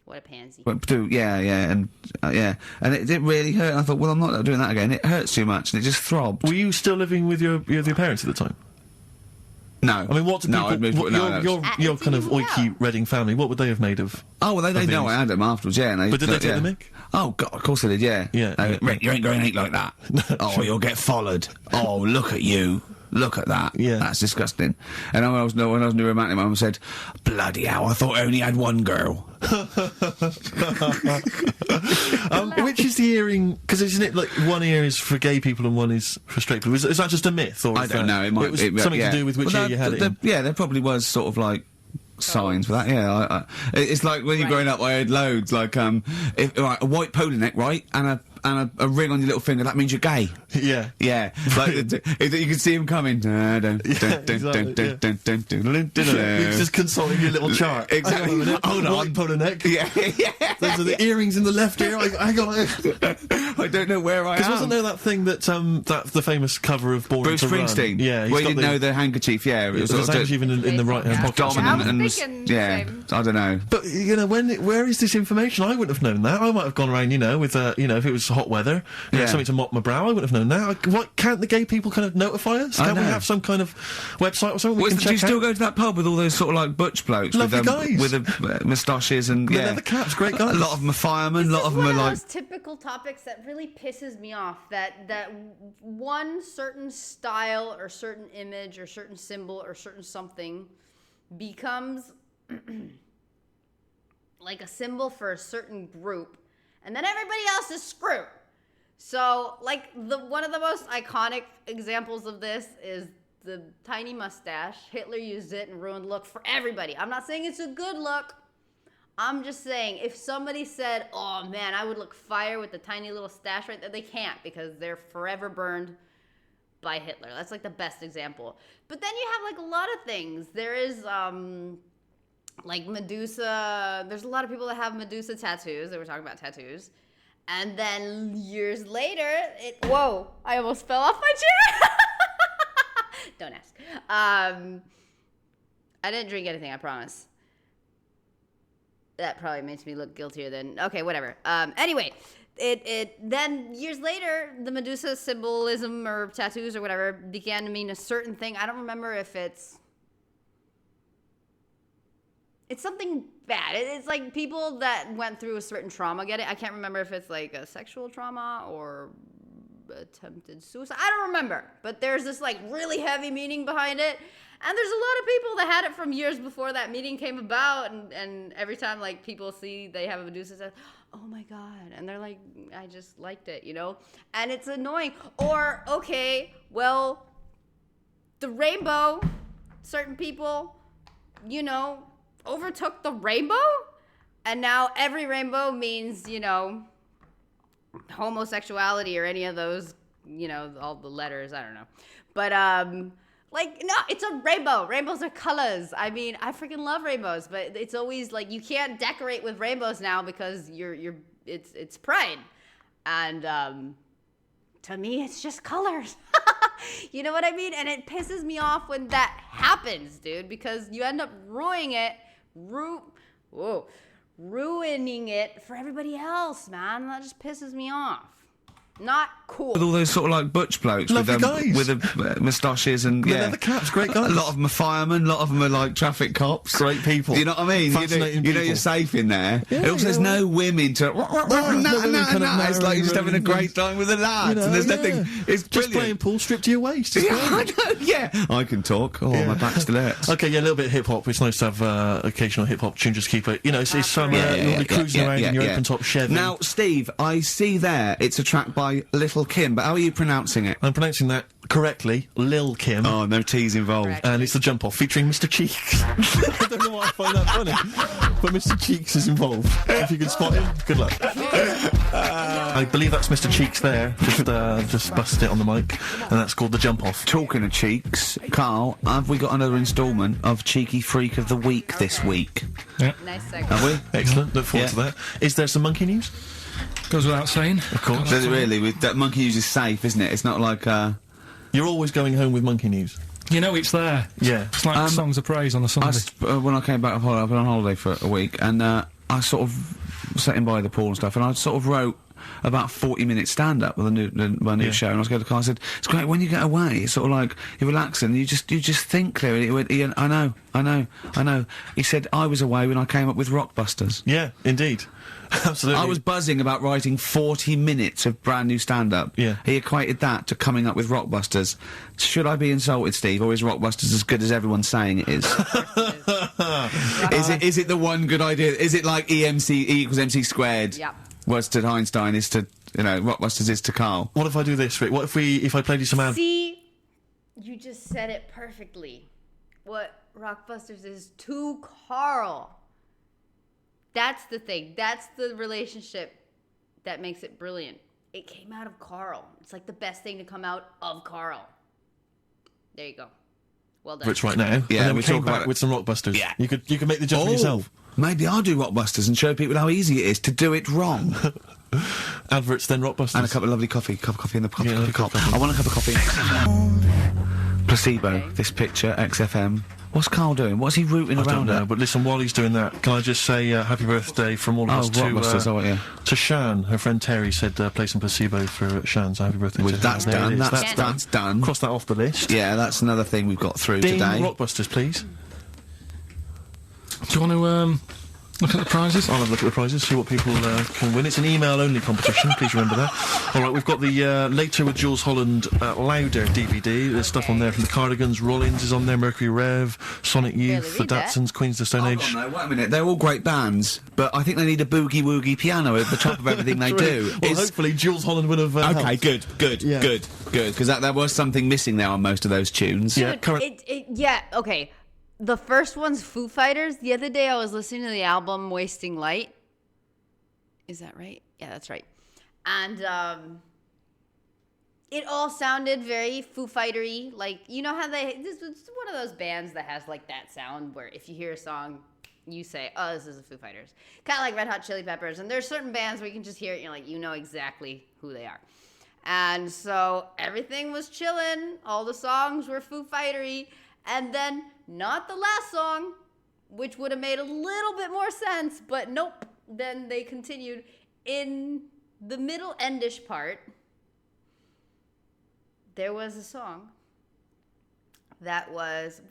A: what a pansy.
B: And it didn't really hurt. And I thought, well, I'm not doing that again. It hurts too much, and it just throbbed.
C: Were you still living with your parents at the time?
B: No.
C: I mean, what did people...
B: I'd moved,
C: your kind of oiky Reading family, what would they have made of...
B: Oh, well, they know I had them afterwards, yeah. And
C: But did they take the mick?
B: Oh, God, of course they did, yeah.
C: Yeah.
B: Rick, you ain't going to eat like that. Oh, you'll get followed. Oh, look at you. Look at that.
C: Yeah.
B: That's disgusting. And when I was new romantic, my mum said, bloody hell, I thought I only had one girl.
C: Which is the earring? Because isn't it like one ear is for gay people and one is for straight people? Is that just a myth? Or
B: I don't know. It might
C: was
B: be
C: something to do with which ear you had it in?
B: Yeah, there probably was sort of like signs for that. Yeah, it's like when you're growing up, I had loads like a white polo neck, right, and a ring on your little finger. That means you're gay.
C: Yeah.
B: Yeah, like you can see him coming.
C: He's just consulting your little chart.
B: Exactly.
C: Hang on a minute.
B: Hold on.
C: White polo neck.
B: Yeah.
C: Those are the earrings in the left ear. Hang on.
B: I don't know where I am.
C: Because wasn't there that thing that the famous cover of Born
B: Bruce
C: to Run?
B: Springsteen?
C: Yeah.
B: Where you didn't know the handkerchief. Yeah,
C: It was a handkerchief in the right hand pocket.
B: dominant
A: I
B: and
A: was thinking the
B: yeah.
A: same.
B: I don't know.
C: But where is this information? I wouldn't have known that. I might have gone around, with if it was hot weather, something to mop my brow. I wouldn't have known that. Why can't the gay people kind of notify us? Can't we have some kind of website or something we can check out?
B: Do you still go to that pub with all those sort of like butch blokes
C: Lovely guys
B: with the moustaches and
C: the leather caps? Great guys.
B: A lot of them are firemen. A lot of them are
A: one
B: like
A: of those typical topics that really pisses me off. That one certain style or certain image or certain symbol or certain something becomes like a symbol for a certain group, and then everybody else is screwed. So, like, one of the most iconic examples of this is the tiny mustache. Hitler used it and ruined look for everybody. I'm not saying it's a good look. I'm just saying, if somebody said, oh man, I would look fire with the tiny little stash right there, they can't because they're forever burned by Hitler. That's like the best example. But then you have like a lot of things. There is, like Medusa. There's a lot of people that have Medusa tattoos. They were talking about tattoos. And then years later, whoa, I almost fell off my chair. Don't ask. I didn't drink anything, I promise. That probably makes me look guiltier than, okay, whatever. Anyway, then years later, the Medusa symbolism or tattoos or whatever began to mean a certain thing. I don't remember if it's something bad. It's like people that went through a certain trauma get it. I can't remember if it's like a sexual trauma or attempted suicide. I don't remember. But there's this like really heavy meaning behind it. And there's a lot of people that had it from years before that meeting came about. And every time like people see they have a Medusa, says, oh my God. And they're like, I just liked it, And it's annoying. Or, okay, well, the rainbow, certain people, overtook the rainbow, and now every rainbow means homosexuality or any of those all the letters. I don't know, but no, it's a rainbow. Rainbows are colors. I mean, I freaking love rainbows, but it's always like you can't decorate with rainbows now because it's pride, and to me it's just colors. You know what I mean? And it pisses me off when that happens, dude, because you end up ruining it for everybody else, man. That just pisses me off. Not cool.
B: With all those sort of like butch blokes
C: Lovely
B: with
C: guys.
B: with the moustaches and
C: Yeah, the caps, great guys.
B: A lot of them are firemen, a lot of them are like traffic cops.
C: Great people.
B: You know what I mean?
C: Fascinating
B: You know
C: people.
B: you're safe in there.
C: Yeah,
B: and also, there's no women to.
C: no women kind of
B: It's like you're just having a great time with the lads, and there's nothing. It's
C: just
B: brilliant.
C: playing pool, stripped to your waist. It's
B: Yeah,
C: great.
B: I know. Yeah, I can talk. Oh, my back still hurts.
C: Okay, yeah, a little bit of hip hop. It's nice to have occasional hip hop tune. Just keep it. You know, it's summer. You'll be cruising around in your open top Chevy.
B: Now, Steve, I see there it's a track by Little Kim, but how are you pronouncing it?
C: I'm pronouncing that correctly, Lil Kim.
B: Oh, no T's involved.
A: Correct.
C: And it's the jump off featuring Mr. Cheeks. I don't know why I find that funny, but Mr. Cheeks is involved. If you can spot him, good luck. I believe that's Mr. Cheeks there. Just busted it on the mic, and that's called the jump off.
B: Talking of cheeks, Carl, have we got another instalment of Cheeky Freak of the Week this week?
A: Nice segment.
B: Have we?
C: Excellent. Look forward to that. Is there some monkey news?
D: Goes without saying.
C: Of course.
B: Does it really? With that monkey news is safe, isn't it? It's not like
C: You're always going home with monkey news.
D: You know it's there.
C: Yeah.
D: It's like songs of praise on a Sunday.
B: when I came back, I've been on holiday for a week, and I sort of sat in by the pool and stuff, and I sort of wrote about 40-minute stand-up with my new show, and I was going to the car and said, it's great when you get away, it's sort of like, you're relaxing, you just think clearly. He went, Ian, I know. He said, I was away when I came up with Rockbusters.
C: Yeah, indeed. Absolutely.
B: I was buzzing about writing 40 minutes of brand new stand-up.
C: Yeah.
B: He equated that to coming up with Rockbusters. Should I be insulted, Steve, or is Rockbusters as good as everyone's saying it is? Is it the one good idea? Is it like E equals MC squared?
A: Yep.
B: Was to Einstein is to, Rockbusters is to Carl.
C: What if I do this, Rick? What if I played you some ad?
A: See, you just said it perfectly. What Rockbusters is to Carl. That's the thing. That's the relationship that makes it brilliant. It came out of Carl. It's like the best thing to come out of Carl. There you go. Well done.
C: Rich right now.
B: Yeah,
C: and then
B: we
C: we came
B: talk about
C: back
B: it.
C: with some Rockbusters.
B: Yeah.
C: You could make the jump yourself.
B: Maybe I'll do Rockbusters and show people how easy it is to do it wrong.
C: Adverts, then Rockbusters.
B: And a cup of lovely coffee. Cup of coffee in the coffee
C: Yeah,
B: cup.
C: coffee.
B: I want a cup of coffee. Placebo,
A: Okay.
B: this picture, XFM. What's Carl doing? What's he rooting
C: I don't
B: around
C: know,
B: at?
C: but listen, while he's doing that, can I just say happy birthday from all of us
B: Rockbusters,
C: to Shan. Her friend Terry said play some placebo for Shan, so happy birthday
B: Well,
C: to her.
B: that's
C: There it
B: done.
C: is.
B: That's
C: done.
B: done.
C: Cross that off the list.
B: Yeah, that's another thing we've got through
C: Ding
B: today.
C: Rockbusters, please.
D: Do you want to look at the prizes?
C: I'll have a look at the prizes, see what people can win. It's an email-only competition, please remember that. All right, we've got the Later with Jules Holland Louder DVD. There's stuff on there from the Cardigans, Rollins is on there, Mercury Rev, Sonic Youth, the
A: read that.
C: Datsuns, Queens of the Stone
B: Hold
C: Age.
B: on, no, wait a minute. They're all great bands, but I think they need a boogie-woogie piano at the top of everything they do.
C: Well, hopefully Jules Holland would have
B: Okay,
C: helped.
B: good,
C: Yeah.
B: because there was something missing there on most of those tunes.
C: Yeah,
A: Dude,
C: current-
A: okay. The first one's Foo Fighters. The other day I was listening to the album Wasting Light. Is that right? Yeah, that's right. And it all sounded very Foo Fighter-y. Like, you know how this is one of those bands that has like that sound where if you hear a song, you say, oh, this is the Foo Fighters. Kind of like Red Hot Chili Peppers. And there's certain bands where you can just hear it and you're like, you know exactly who they are. And so everything was chillin'. All the songs were Foo Fighter-y. And then, not the last song, which would have made a little bit more sense, but nope. Then they continued in the middle endish part. There was a song that was,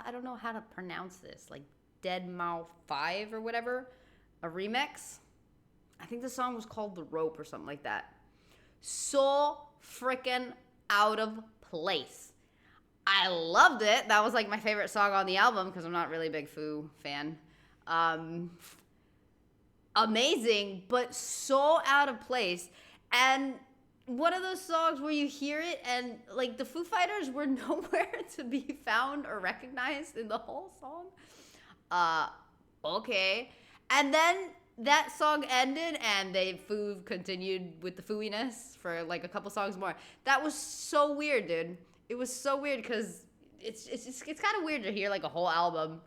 A: I don't know how to pronounce this, like Dead Mouth 5 or whatever, a remix. I think the song was called The Rope or something like that. So freaking out of place. I loved it. That was like my favorite song on the album because I'm not really a big Foo fan. Amazing, but so out of place. And one of those songs where you hear it and like the Foo Fighters were nowhere to be found or recognized in the whole song. Okay. And then that song ended and Foo continued with the Fooiness for like a couple songs more. That was so weird, dude. It was so weird because it's kind of weird to hear like a whole album,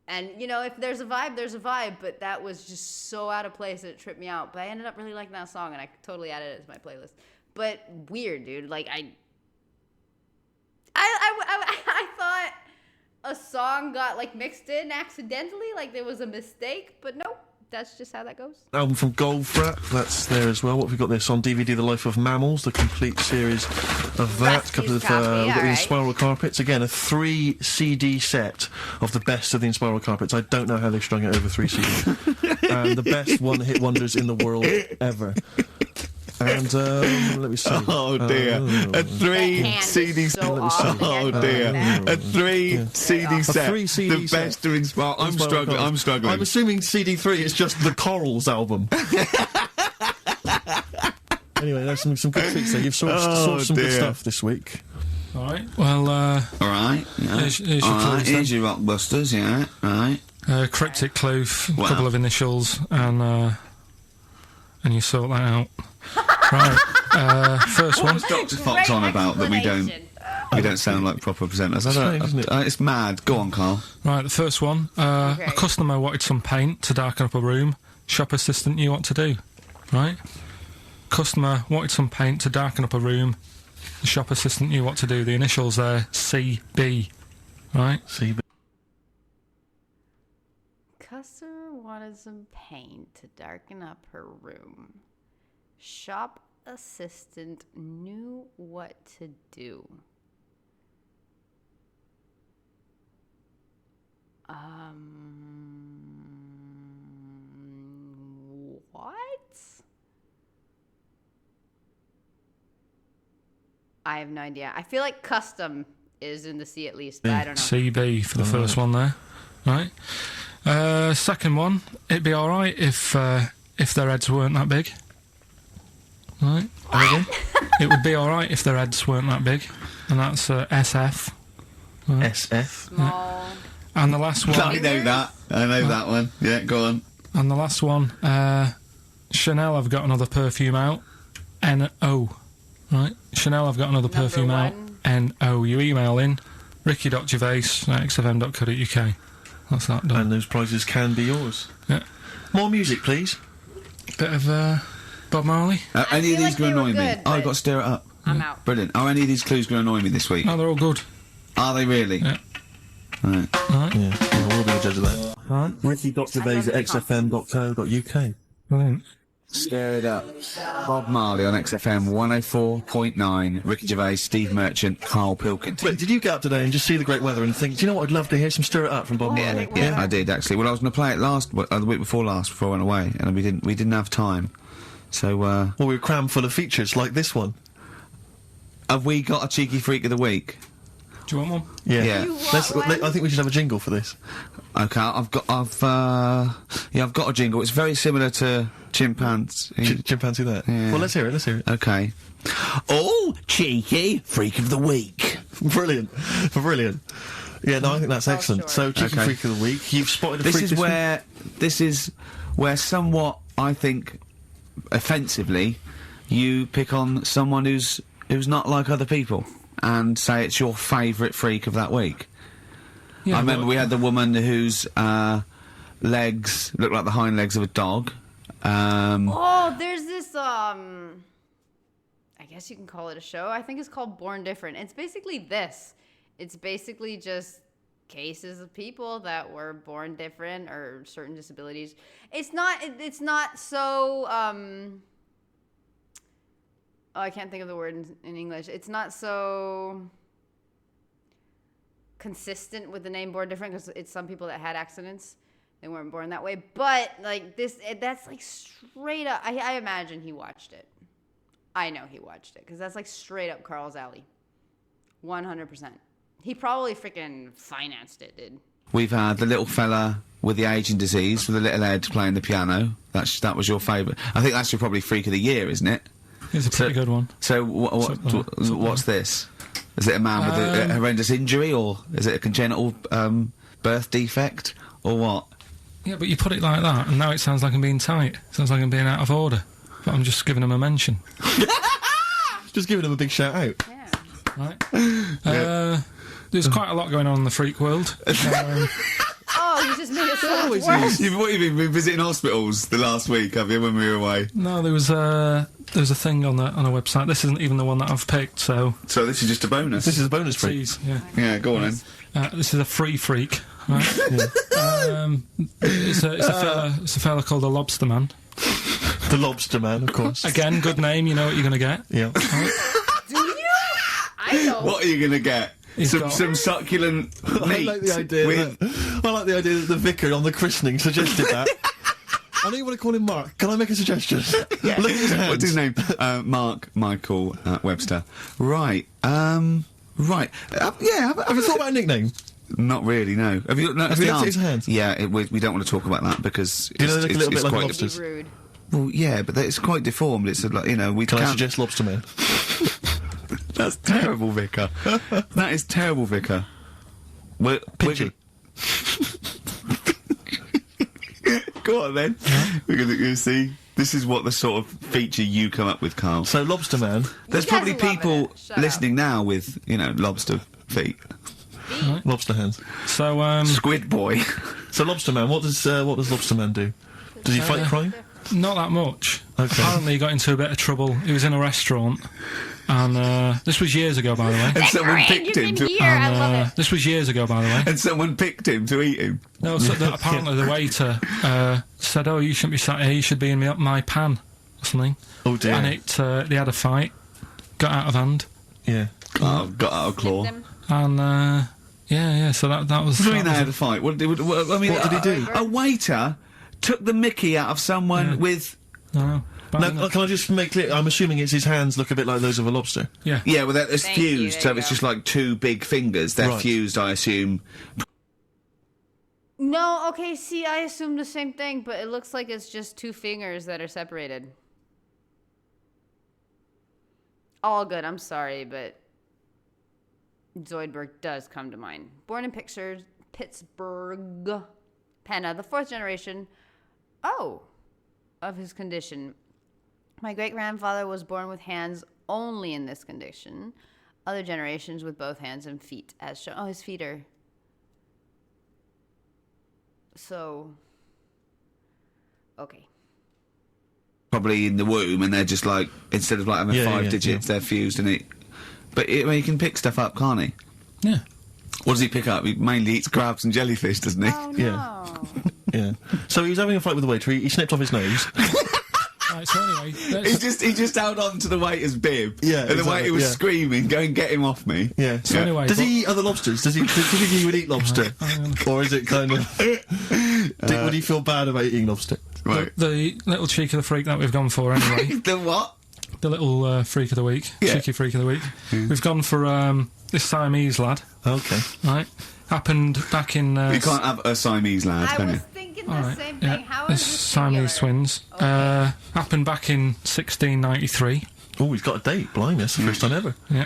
A: and you know if there's a vibe, there's a vibe. But that was just so out of place that it tripped me out. But I ended up really liking that song, and I totally added it to my playlist. But weird, dude. Like I thought a song got like mixed in accidentally, like there was a mistake. But nope, that's just how that goes.
C: Album from Goldfrapp, that's there as well. What have we got this on DVD? The Life of Mammals, the complete series of that. A couple of
A: copy,
C: we've got the
A: alright.
C: Inspiral Carpets. Again, a 3 CD set of the best of the Inspiral Carpets. I don't know how they strung it over 3 CDs. And the best one-hit wonders in the world ever. And let me see.
B: Oh dear. A 3
A: Hand
B: CD
A: is
B: set.
A: so off.
B: Oh dear. A 3 CD set.
C: 3 CD
B: the
C: set.
B: best of Inspire. I'm
C: Inspiral
B: struggling.
C: Carpets.
B: I'm struggling.
C: I'm assuming CD3 is just the Corals album. Anyway, there's some good tweets there. You've sourced some good
B: dear.
C: stuff this week.
D: All right. Well,
B: All right. Yeah.
D: Here's your
B: All right.
D: clues
B: Here's
D: then.
B: your Rockbusters. Yeah. Right.
D: cryptic clue, a
B: Wow.
D: couple of initials, and you sort that out. Right. First one.
B: What's Dr. Fox on about that we don't sound like proper presenters? I
C: Strange,
B: don't.
C: isn't it?
B: It's mad. Go on, Carl.
D: Right, the first one.
A: Okay.
D: A customer wanted some paint to darken up a room. Shop assistant knew what to do. Right? Customer wanted some paint to darken up a room. The shop assistant knew what to do. The initials there, CB. Right?
C: CB.
A: Customer wanted some paint to darken up her room. Shop assistant knew what to do. What? I have no idea. I feel like custom is in the C at least, but I don't know.
D: CB for the first one there. Right? Second one, it'd be alright if their heads weren't that big. Right? It would be alright if their heads weren't that big. And that's SF.
C: SF.
A: Small.
D: And the last one.
B: I know that. I know that one. Yeah, go on.
D: And the last one, Chanel have got another perfume out. N-O. Right? Chanel have got another
A: Number
D: perfume out.
A: one.
D: N-O. You email in ricky.gervais@xfm.co.uk. That's that done.
C: And those prizes can be yours.
D: Yeah.
C: More music, please.
D: Bit of Bob Marley.
B: Any of
A: feel
B: these
A: like
B: going
A: they
B: to
A: were
B: annoy me?
A: good,
B: Oh, I've
A: but-
B: got to stir it up.
A: I'm out.
B: Brilliant. Are any of these clues going to annoy me this week?
D: No, they're all good.
B: Are they really?
D: Yeah.
B: Right.
D: Right?
C: Yeah, we'll be the judge of that. Right. ricky.gervais@xfm.co.uk.
D: Brilliant.
B: Stir it up. Bob Marley on XFM 104.9. Ricky Gervais, Steve Merchant, Carl Pilkington.
C: Wait, did you get up today and just see the great weather and think, do you know what, I'd love to hear some Stir It Up from Bob Marley?
B: Yeah, I did actually. Well, I was going to play it the week before last, before I went away, and we didn't have time. So,
C: Well, we were crammed full of features like this one.
B: have we got a cheeky freak of the week?
D: Do you want one?
C: Yeah.
B: Yeah.
A: You want one?
C: I think we should have a jingle for this.
B: Okay, I've got a jingle. It's very similar to Chimpanzee.
C: Chimpanzee there.
B: Yeah.
C: Well, let's hear it.
B: Okay. Oh, cheeky freak of the week.
C: Brilliant. Yeah, no, I think that's excellent.
A: sure.
C: So, Cheeky
B: Okay.
C: Freak of the Week. You've spotted a
B: This
C: freak
B: is
C: this week?
B: where somewhat, I think, offensively, you pick on someone who's not like other people and say it's your favourite freak of that week.
D: Yeah,
B: I remember
D: well,
B: we had the woman whose legs looked like the hind legs of a dog.
A: Oh, there's this, I guess you can call it a show. I think it's called Born Different. It's basically this. It's basically just cases of people that were born different or certain disabilities. It's not so, I can't think of the word in English. It's not so consistent with the name Born Different because it's some people that had accidents. They weren't born that way. But, like, that's, like, straight up. I imagine he watched it. I know he watched it because that's, like, straight up Carl's alley. 100%. He probably freaking financed it, dude.
B: We've had the little fella with the aging disease with the little head playing the piano. That was your favourite. I think that's your probably freak of the year, isn't it?
D: it's a pretty good one.
B: So what's this? Is it a man with a horrendous injury, or is it a congenital birth defect, or what?
D: Yeah, but you put it like that, and now it sounds like I'm being tight. Sounds like I'm being out of order. But I'm just giving him a mention.
C: Just giving him a big shout out.
A: Yeah.
D: Right? There's quite a lot going on in the freak world.
A: Oh, he's just made it so much
C: Always
A: worse.
B: You've been visiting hospitals the last week, have you, when we were away?
D: No, there was a thing on a website. This isn't even the one that I've picked, so...
B: So this is just a bonus.
C: This is a bonus freak.
D: Please, yeah.
B: Yeah, go on then.
D: This is a free freak, right? It's a fella called the Lobster Man.
C: The Lobster Man, of course.
D: Again, good name, you know what you're going to get.
C: Yeah.
A: Do you? I don't.
B: What are you going to get?
D: He's got-
B: Some succulent meat.
C: I like the idea. That the vicar on the christening suggested that. I know you want to call him Mark. Can I make a suggestion? Look at his hands.
B: What's his name? Mark Michael Webster. Right. Right. Yeah.
C: Have you thought about a nickname?
B: Not really. No. Have you? No,
C: Have you looked at his hands?
B: Yeah. We don't want to talk about that because
C: Do you know they look a little bit like
B: quite
C: lobsters?
A: Rude.
B: Well, yeah, but it's quite deformed. It's like, you know, we
C: Can I
B: can't.
C: suggest Lobster Man?
B: That's terrible, Vicar. That is terrible, Vicar.
C: Pinchy.
B: Go on then. We're going to see. This is what the sort of feature you come up with, Carl.
C: So Lobster Man,
B: There's
A: guys
B: probably
A: are loving
B: people
A: it. Shut
B: listening now with, you know, lobster feet.
C: lobster hands.
D: So,
B: Squid boy.
C: So Lobster Man, what does Lobster Man do? Does he fight crime?
D: not that much.
C: Okay.
D: Apparently he got into a bit of trouble. He was in a restaurant, and this was years ago, by the way.
B: And someone picked him to.
A: Here, I love it.
D: This was years ago, by the way.
B: And someone picked him to eat him.
D: No, so apparently the waiter said, "Oh, you shouldn't be sat here. You should be in my pan or something."
C: Oh dear.
D: And they had a fight, got out of hand,
C: Yeah.
B: Oh, got out of claw.
A: Them.
D: and yeah. So that was.
B: What do you mean
D: that
B: they had
D: was
B: a fight? What did he do? A waiter took the mickey out of someone with.
D: no,
C: Now, can I just make clear? I'm assuming his hands look a bit like those of a lobster.
D: yeah.
B: Yeah, well, it's
A: Thank you,
B: fused,
A: there
B: so
A: you
B: it's
A: go.
B: just like two big fingers. They're
C: Right.
B: fused, I assume.
A: No, okay, see, I assumed the same thing, but it looks like it's just two fingers that are separated. All good, I'm sorry, but Zoidberg does come to mind. Born in Pittsburgh, Penna, the fourth generation, of his condition. My great-grandfather was born with hands only in this condition. Other generations with both hands and feet, as shown. Oh, his feet are... So, okay.
B: Probably in the womb, and they're just like, instead of like having
C: Yeah,
B: five
C: yeah,
B: digits, they're fused, and it. But I mean, he can pick stuff up, can't he?
D: Yeah.
B: What does he pick up? He mainly eats crabs and jellyfish, doesn't he?
A: Oh, no.
C: Yeah. Yeah. So he was having a fight with the waiter. He snipped off his nose.
D: Right, so anyway,
B: He just held on to the waiter's bib.
C: Yeah,
B: and the
C: exactly,
B: waiter was
C: yeah.
B: screaming, "Go and get him off me."
C: Yeah.
D: So anyway,
C: Does
D: but-
C: he eat other lobsters? Does he think he would eat lobster? Or is it kind of... would he feel bad about eating lobster?
B: Right.
D: the little cheek of the freak that we've gone for anyway.
B: The what?
D: The little freak of the week,
B: Yeah.
D: cheeky freak of the week. We've gone for this Siamese lad,
C: Okay.
D: right? Happened back in.
B: You can't have a Siamese lad,
A: I
B: can
A: was
B: you?
A: thinking the
D: Alright,
A: same
D: yeah,
A: thing. How
D: this
A: is this
D: Siamese
A: singular?
D: twins. Happened back in 1693.
C: Oh, he's got a date. Blimey, that's the first time ever.
D: Yeah.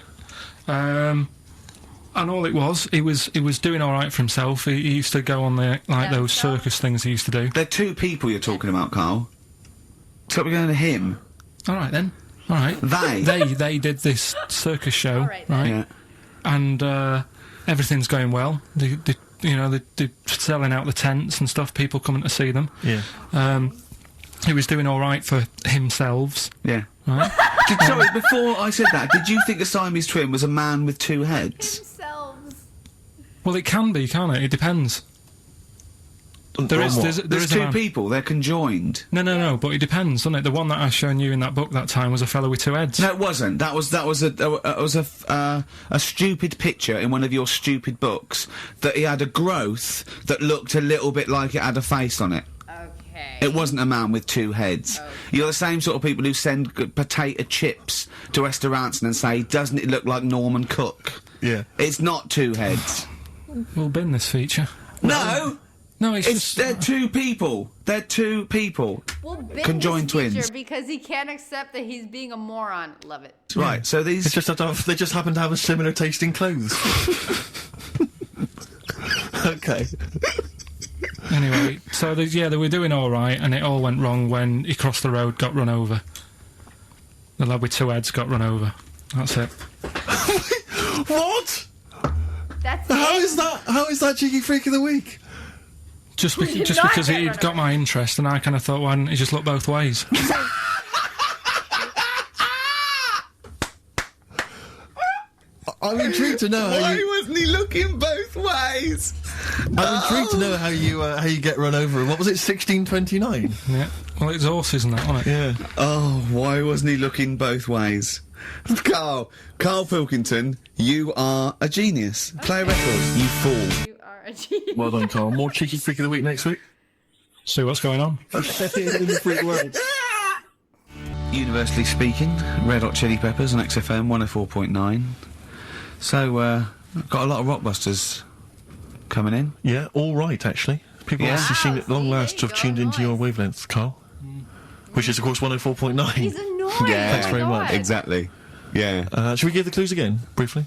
D: And all it was, he was doing all right for himself. He used to go on those
A: himself?
D: circus things he used to do.
B: They're two people you're talking about, Carl. So we're going to him.
D: All right then. All right. They did this circus show,
A: All right, then.
B: Yeah.
D: And everything's going well. They're selling out the tents and stuff. People coming to see them.
C: Yeah.
D: He was doing all right for himself,
B: Yeah.
D: right?
B: Sorry, before I said that, did you think a Siamese twin was a man with two heads?
A: Themselves.
D: Well, it can be, can't it? It depends. There is
B: There's
D: a
B: two
D: man.
B: people. They're conjoined.
D: No, but it depends, doesn't it? The one that I shown you in that book that time was a fellow with two heads.
B: No, it wasn't. That was a stupid picture in one of your stupid books that he had a growth that looked a little bit like it had a face on it.
A: Okay.
B: It wasn't a man with two heads. You're the same sort of people who send potato chips to restaurants and say, "Doesn't it look like Norman Cook?"
C: Yeah.
B: It's not two heads.
D: We'll bin this feature.
B: No,
D: No, it's
B: it's
D: just...
B: they're two people. They're two people.
A: We'll bin
B: Conjoined
A: this feature
B: twins.
A: because he can't accept that he's being a moron. Love it.
B: Right. So
C: They
B: these.
C: just happen to have a similar taste in clothes. Okay.
D: Anyway, so they were doing all right, and it all went wrong when he crossed the road, got run over. The lad with two heads got run over. That's it.
C: What?
A: That's
C: How
A: it.
C: is that? How is that cheeky freak of the week?
D: Just
A: not
D: because
A: get
D: he'd
A: run
D: got
A: over.
D: my interest, and I kind of thought, why didn't he just look both ways?
C: I'm intrigued to know how
B: Why
C: you.
B: wasn't he looking both ways?
C: I'm intrigued to know how you get run over. What was it? 1629.
D: Yeah. Well, it's horses and that, wasn't it?
C: Yeah.
B: Oh, why wasn't he looking both ways? Carl Pilkington, you are a genius. Play a record, you fool.
A: You are a genius.
C: Well done, Carl. More cheeky freak of the week next week.
D: See what's going on.
C: In the freak world.
B: Universally speaking, Red Hot Chili Peppers on XFM 104.9. So, got a lot of rockbusters coming in.
C: Yeah, all right, actually. People
B: Yeah.
C: actually seem at long
A: See,
C: last to
A: there
C: have
A: you
C: tuned
A: go,
C: into your
A: nice.
C: wavelength, Carl. Which is, of course, 104.9.
A: He's annoying.
B: Yeah. Thanks
A: Oh
C: very
A: my
C: much.
A: God.
B: Exactly. Yeah.
C: Should we give the clues again, briefly?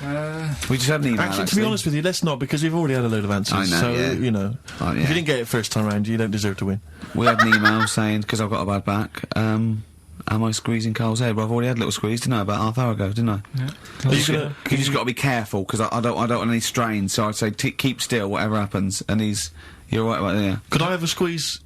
B: We just had an email,
C: Actually, to be honest with you, let's not, because we've already had a load of answers.
B: I know,
C: so,
B: yeah.
C: you know,
B: Oh, yeah.
C: if you didn't get it first time round, you don't deserve to win.
B: We had an email saying, because I've got a bad back, am I squeezing Carl's head? Well, I've already had a little squeeze, didn't I, about half hour ago, didn't I?
D: Yeah.
B: You just got to be careful, because I don't want any strain, so I'd say keep still, whatever happens, and you're right about there.
C: Could I have a squeeze,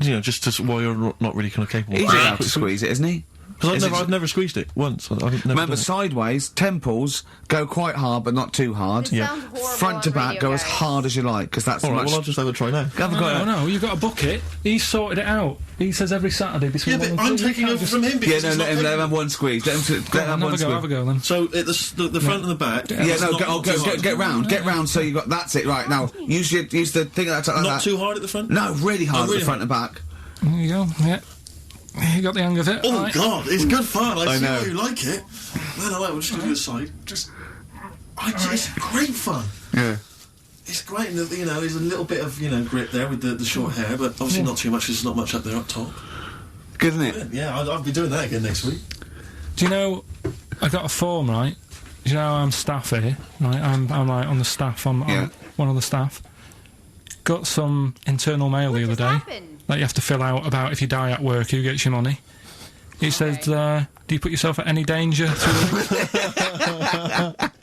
C: you know, just to, while you're not really kind of capable?
B: He's allowed to squeeze it, isn't he?
C: Because
B: Is it-
C: I've never squeezed it once. I've never
B: Remember,
C: done it.
B: sideways, temples, go quite hard, but not too hard.
A: It sounds horrible
B: Front to
A: on
B: back,
A: radio,
B: go as
A: guys.
B: hard as you like, because that's
C: All right,
B: much...
C: well, I'll just have a try now.
B: Have a go.
D: No, you've got a bucket. He's sorted it out. He says every Saturday between
C: Yeah,
D: one
C: but
D: and
C: I'm
D: two. You
C: taking
D: can't
C: over
D: just-
C: from him
B: Yeah,
C: because
B: no,
C: it's not
B: let him
C: capable.
B: have one squeeze. Let him
D: Go on,
B: have one
D: have a
B: squeeze.
D: go then.
C: So, the front and the back.
B: Yeah,
C: it's
B: no,
C: not too hard.
B: get round. So you got that's it. Right now, use the thing like that.
C: Not too hard at the front?
B: No, really hard
C: really
B: at the front and back.
D: There you go. Yeah. You got the hang of it.
C: Oh,
D: right.
C: God, it's good fun. I see
B: know.
C: why you like it. No, we'll just do it aside. It's great fun.
B: Yeah.
C: It's great, and you know, there's a little bit of, you know, grip there with the short hair, but obviously not too much, 'cause there's not much up there up top.
B: Good, isn't it?
C: Yeah, I'll be doing that again next week.
D: Do you know, I got a form, right? Do you know I'm staff here? Right, I'm like on the staff. I'm
B: Yeah.
D: one of the staff. Got some internal mail the other
A: just
D: day
A: happened?
D: that you have to fill out about if you die at work, who gets your money. It says, do you put yourself at any danger through the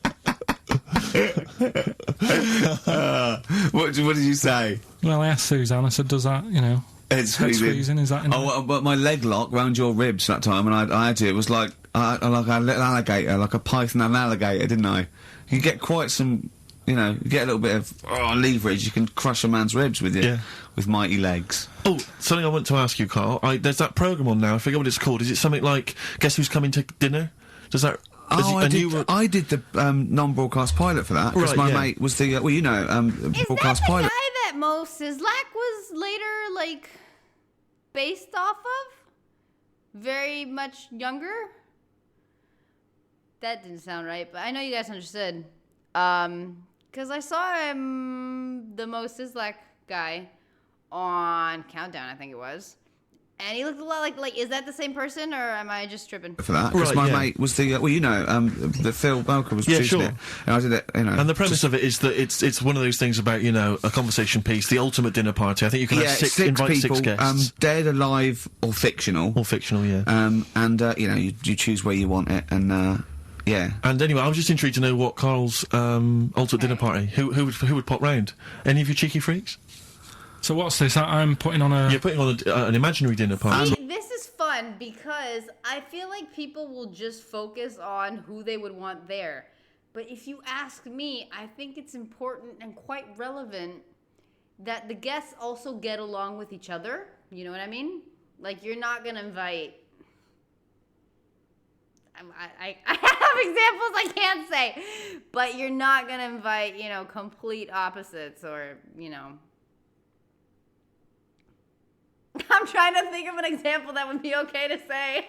B: What did you say?
D: Well, I asked Suzanne, I said, does that, you know,
B: Head
D: head
B: squeezing.
D: squeezing, is that in
B: Oh, but my leg lock round your ribs that time, and I had to. It was like like a little alligator, like a python and an alligator, didn't I? You get quite some, you know, you get a little bit of leverage. You can crush a man's ribs with with mighty legs.
C: Oh, something I want to ask you, Carl. There's that programme on now, I forget what it's called. Is it something like Guess Who's Coming to Dinner? Does that...
B: Oh, I did the non-broadcast pilot for that because
C: Right,
B: my
C: yeah.
B: mate was the
A: Is that
B: broadcast
A: the
B: pilot.
A: guy that Mo Sislak was later, like, based off of? Very much younger? That didn't sound right, but I know you guys understood. Because I saw him, the Mo Sislak guy, on Countdown, I think it was. And he looked a lot like, is that the same person, or am I just tripping?
B: For that, because
C: Right,
B: my
C: yeah.
B: mate was the the Phil Belker was
C: Yeah,
B: producing
C: sure.
B: it, and I did it, you know.
C: And the premise of it is that it's one of those things about, you know, a conversation piece, the ultimate dinner party. I think you can have six
B: people,
C: six guests.
B: dead, alive, or fictional.
C: Or fictional, yeah.
B: And you know, you choose where you want it, and yeah.
C: And anyway, I was just intrigued to know what Carl's ultimate dinner party. Who would pop round? Any of you cheeky freaks?
D: So what's this? I'm putting on a...
C: You're putting on an imaginary dinner party.
A: See, this is fun because I feel like people will just focus on who they would want there. But if you ask me, I think it's important and quite relevant that the guests also get along with each other. You know what I mean? Like, you're not going to invite... I have examples I can't say. But you're not going to invite, you know, complete opposites or, you know... I'm trying to think of an example that would be okay to say.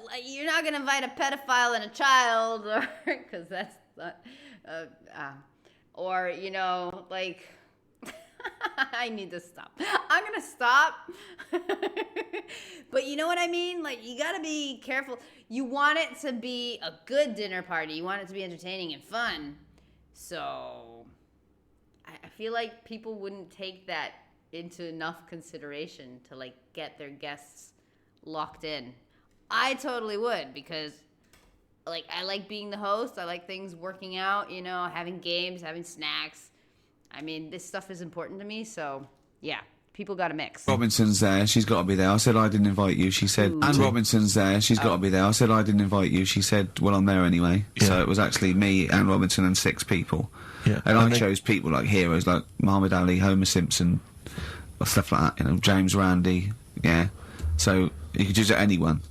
A: Like, you're not gonna invite a pedophile and a child, or because that's not, or you know, like. I need to stop. I'm gonna stop. But you know what I mean? Like, you gotta be careful. You want it to be a good dinner party. You want it to be entertaining and fun. So, I feel like people wouldn't take that into enough consideration to, like, get their guests locked in. I totally would, because like, I like being the host. I like things working out, you know, having games, having snacks. I mean, this stuff is important to me, so, yeah. People got to mix.
B: Robinson's there. She's got to be there. I said I didn't invite you. She said, and Robinson's there. She's got to be there. I said I didn't invite you. She said, well, I'm there anyway.
C: Yeah.
B: So it was actually me, Anne Robinson, and 6 people.
C: Yeah.
B: And I chose people like heroes like Muhammad Ali, Homer Simpson, or stuff like that. You know, James Randi. Yeah. So you could choose anyone.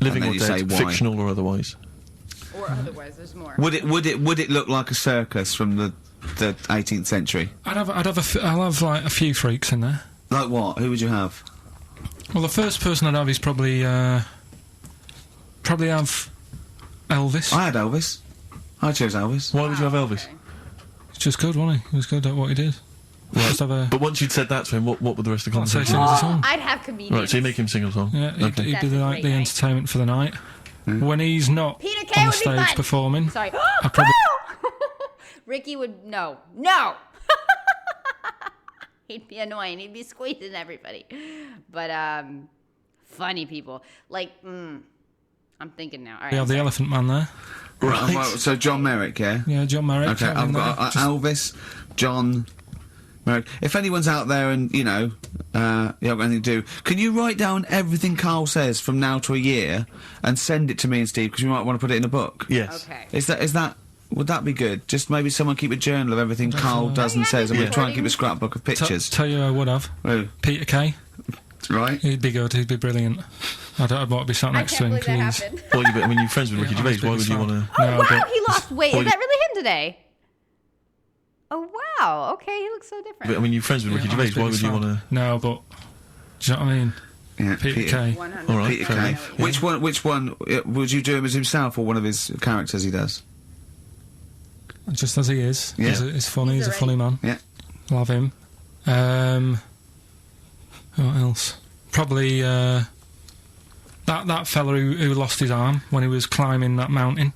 C: Living
B: and
C: or
B: then you
C: dead,
B: say why.
C: fictional or otherwise.
A: Or otherwise, there's more.
B: Would it look like a circus from the 18th century?
D: I'll have like a few freaks in there.
B: Like what? Who would you have?
D: Well, the first person I'd have is probably have Elvis.
B: I had Elvis. I chose Elvis.
C: Why would you have Elvis?
A: Okay.
D: He's just good, wasn't he? He was good at what he did. Just have a...
C: But once you'd said that to him, what would the rest of the
D: I'd say
C: conversation
D: sing us a song.
A: I'd have comedians.
C: Right, so you make him sing a song.
D: Yeah, he'd
C: Okay.
D: be
A: That's a
D: like the
A: great night.
D: entertainment for the night. When he's not
A: Peter Kay
D: on the
A: would be
D: stage
A: fun.
D: performing,
A: Sorry.
D: I'd probably...
A: Ricky would... No. He'd be annoying. He'd be squeezing everybody. But, funny people. Like, I'm thinking now. All right.
D: We have the
A: sorry.
D: Elephant Man there.
B: Right. Well, so John Merrick, yeah.
D: Yeah, John Merrick.
B: Okay,
D: have
B: I've
D: him
B: got
D: there. Just-
B: Elvis, John Merrick. If anyone's out there and, you know, you haven't got anything to do, can you write down everything Carl says from now to a year and send it to me and Steve, because we might want to put it in a book?
C: Yes.
A: Okay.
B: Would that be good? Just maybe someone keep a journal of everything Carl does and
A: yeah,
B: says, and we'll
A: yeah.
B: try and keep a scrapbook of pictures.
D: Tell you who I would have.
B: Who?
D: Peter Kay.
B: Right?
D: He'd be good. He'd be brilliant. I'd want to be sat
A: I
D: next to
A: can't
D: him.
A: believe that
D: 'cause
A: happened.
C: Well, I mean, you're friends with Ricky
D: Yeah,
C: Gervais.
D: I'm a
C: Why would you
D: big
C: want to...
A: Oh,
D: No,
A: wow,
D: but-
A: he lost weight.
C: Well,
A: Is that really him today? Oh, wow. Okay, he looks so different.
C: I mean, you're friends with Ricky
D: I'm his
C: Gervais. Why would
D: biggest
C: you
D: fan.
C: want to...
D: No, but... Do you know what I mean?
B: Yeah,
D: Peter Kay.
A: 100.
C: All right,
B: Peter
C: fair
B: Kay.
C: enough.
B: Which one would you do him as himself or one of his characters he does?
D: Just as he is.
B: Yeah.
D: He's funny.
A: He's
D: He's a funny man.
B: Yeah.
D: Love him. What else? Probably that fella who lost his arm when he was climbing that mountain.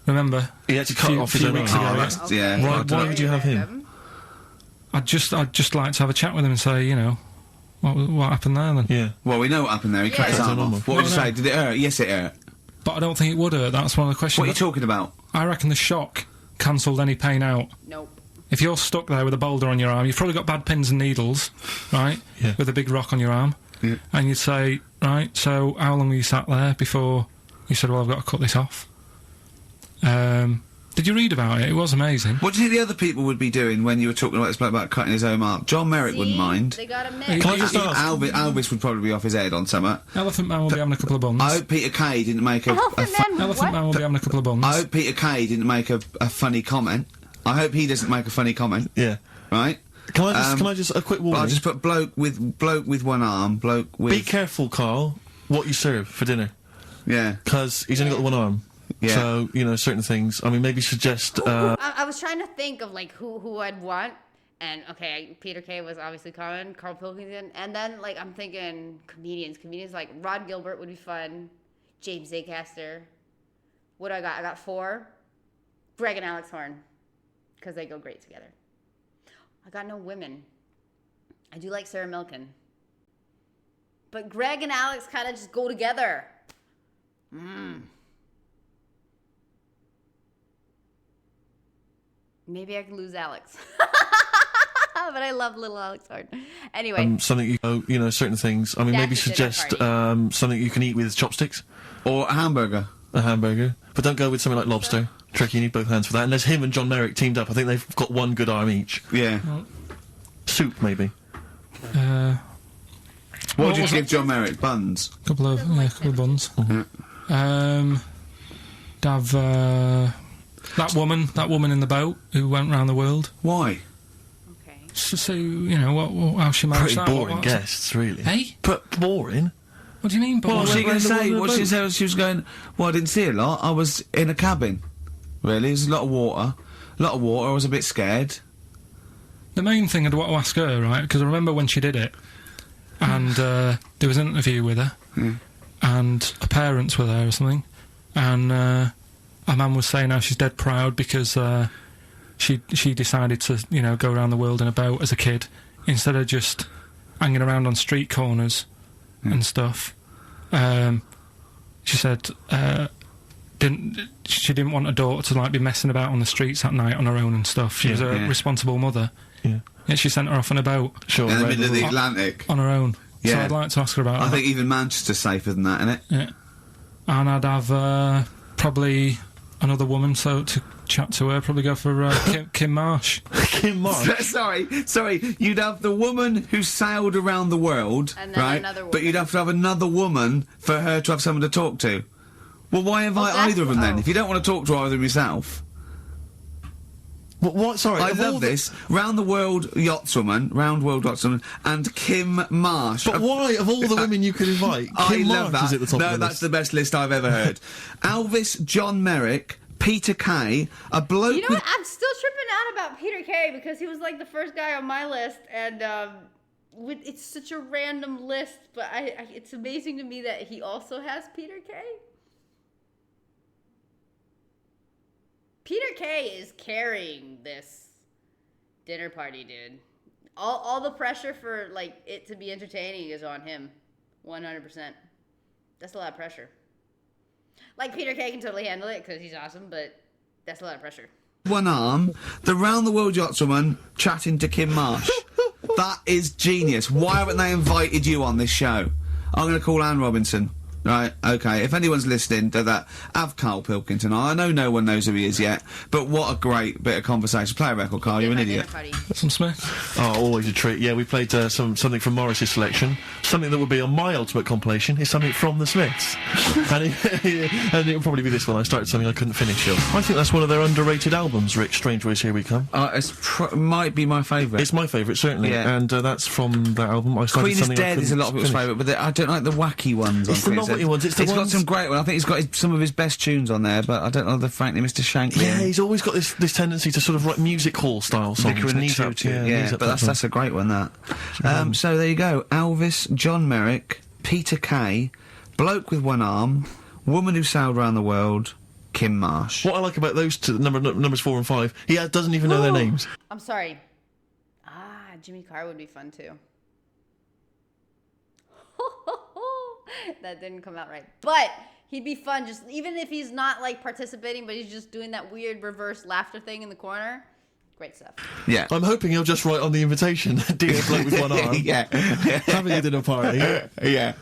D: Remember?
C: He had to cut off his
D: few
C: own
D: weeks
C: arm.
D: ago,
B: Oh,
D: yeah.
B: that's, yeah.
C: Why-
B: I don't
C: why
B: know.
C: would you have him?
D: I'd just like to have a chat with him and say, you know, what happened there then?
C: Yeah.
B: Well, we know what happened there. He cut his
C: Yeah.
B: arm off. What would you
D: No, no.
B: say? Did it hurt? Yes, it hurt.
D: But I don't think it would hurt. That's one of the questions.
B: What are you talking about?
D: I reckon the shock cancelled any pain out.
A: Nope.
D: If you're stuck there with a boulder on your arm, you've probably got bad pins and needles, right?
C: Yeah.
D: With a big rock on your arm.
B: Yeah.
D: And you'd say, right, so how long were you sat there before you said, well, I've got to cut this off? Did you read about it? It was amazing.
B: What do you think the other people would be doing when you were talking about this bloke about cutting his own arm? John Merrick wouldn't mind.
A: They got a mix.
C: Can I just ask?
B: Elvis would probably be off his head on something.
D: Elephant Man will be having a couple of buns.
B: I hope Peter Kay didn't make a
A: Elephant Man,
D: Elephant Man
A: what?
D: will be having a couple of buns.
B: I hope Peter Kay didn't make a funny comment. I hope he doesn't make a funny comment.
C: Yeah.
B: Right?
C: Can I just a quick warning?
B: I'll just put bloke with one arm, bloke with
C: Be careful, Carl, what you serve for dinner.
B: yeah.
C: Because he's only got the one arm.
B: Yeah.
C: So, you know, certain things. I mean, maybe suggest...
A: I was trying to think of, like, who I'd want. And, okay, Peter Kay was obviously common, Carl Pilkington. And then, like, I'm thinking comedians. Comedians like Rod Gilbert would be fun. James Acaster. What do I got? I got 4. Greg and Alex Horn. Because they go great together. I got no women. I do like Sarah Milken. But Greg and Alex kind of just go together. Maybe I can lose Alex. But I love little Alex Horn. Anyway.
C: something you know, certain things. I mean, maybe
A: That's a dinner
C: suggest
A: party.
C: something you can eat with chopsticks,
B: Or a hamburger.
C: a hamburger. But don't go with something like lobster. Tricky, you need both hands for that. Unless him and John Merrick teamed up, I think they've got one good arm each.
B: Yeah.
C: Soup, maybe.
B: What would you give John Merrick? Buns.
D: Couple of buns.
B: Yeah.
D: Have that woman in the boat who went round the world.
B: Why?
A: Okay.
D: Just to see, you know, how she managed
C: Pretty
D: that.
C: boring
D: What-
C: guests, really.
D: Hey?
C: But boring?
D: What do you mean?
B: What was
D: boring?
B: she going to
C: around the
B: say?
C: world
B: What
C: in a
B: she said? She was going. Well, I didn't see a lot. I was in a cabin. Really, there's a lot of water. I was a bit scared.
D: The main thing I'd want to ask her, right, because I remember when she did it, and there was an interview with her, and her parents were there or something, and her mum was saying how she's dead proud because she decided to, you know, go around the world in a boat as a kid, instead of just hanging around on street corners and stuff. She said, she didn't want her daughter to like be messing about on the streets at night on her own and stuff. She was a responsible mother.
C: Yeah.
D: Yeah, she sent her off on a boat.
C: Sure.
B: In the middle of the Atlantic.
D: On her own. So
B: Yeah.
D: I'd like to ask her about
B: I
D: that.
B: think even Manchester's safer than that, isn't it?
D: Yeah. And I'd have probably another woman to chat to her. Probably go for Kim Marsh.
C: Kim Marsh.
B: Sorry. You'd have the woman who sailed around the world,
A: And then
B: right?
A: another
B: But you'd have to have another woman for her to have someone to talk to. Well, why invite
A: that's-
B: either of them then?
A: oh.
B: If you don't want to talk to either of them yourself.
C: What? Sorry.
B: I
C: of all
B: love this. Round the World Yachtswoman, and Kim Marsh.
C: But why, of all the women you could invite,
B: I
C: Kim
B: love
C: Marsh
B: that.
C: is at the top
B: No,
C: of the
B: that's
C: list?
B: the best list I've ever heard. Elvis, John Merrick, Peter Kay, a bloke
A: You know
B: with...
A: what? I'm still tripping out about Peter Kay because he was like the first guy on my list, and it's such a random list. But it's amazing to me that he also has Peter Kay. Peter Kay is carrying this dinner party, dude. All the pressure for like it to be entertaining is on him, 100%. That's a lot of pressure. Like Peter Kay can totally handle it because he's awesome, but that's a lot of pressure.
B: one arm, the Round the World Yachtswoman chatting to Kim Marsh. That is genius. Why haven't they invited you on this show? I'm going to call Anne Robinson. Right, okay. If anyone's listening to that, have Carl Pilkington. I know no one knows who he is yet, but what a great bit of conversation. Play a record, Carl. You're an idiot.
D: Some Smith.
C: Oh, always a treat. Yeah, we played something from Morris's selection. Something that would be on my ultimate compilation is something from the Smiths. and it'll probably be this one. I started something I couldn't finish. I think that's one of their underrated albums, Rick. Strange Ways, Here We Come.
B: Might be my favourite.
C: It's my favourite, certainly.
B: Yeah.
C: And that's from that album. I started
B: Queen is
C: something I
B: Dead is a
C: couldn't
B: lot of people's
C: finish.
B: favourite, but I don't like the wacky ones.
C: It's
B: on
C: the
B: Queen is
C: novelty
B: Dead.
C: ones, it's the
B: got
C: ones-
B: some great ones. I think he's got some of his best tunes on there, but I don't know the frankly Mr. Shankly.
C: Yeah, he's always got this tendency to sort of write music hall style songs.
B: Vicar and the
C: Knees Up,
B: Tutu.
C: Knees
B: Yeah,
C: Up
B: but
C: that song.
B: that's a great one, that. So there you go. Elvis, John Merrick, Peter Kay, bloke with one arm, woman who sailed around the world, Kim Marsh.
C: What I like about those two, numbers 4 and 5, he doesn't even know their names.
A: I'm sorry. Jimmy Carr would be fun too. That didn't come out right. But he'd be fun, just even if he's not like participating, but he's just doing that weird reverse laughter thing in the corner. Great stuff.
B: Yeah.
C: I'm hoping he'll just write on the invitation, dear bloke with one arm,
B: Yeah.
C: having a dinner party.
B: Yeah.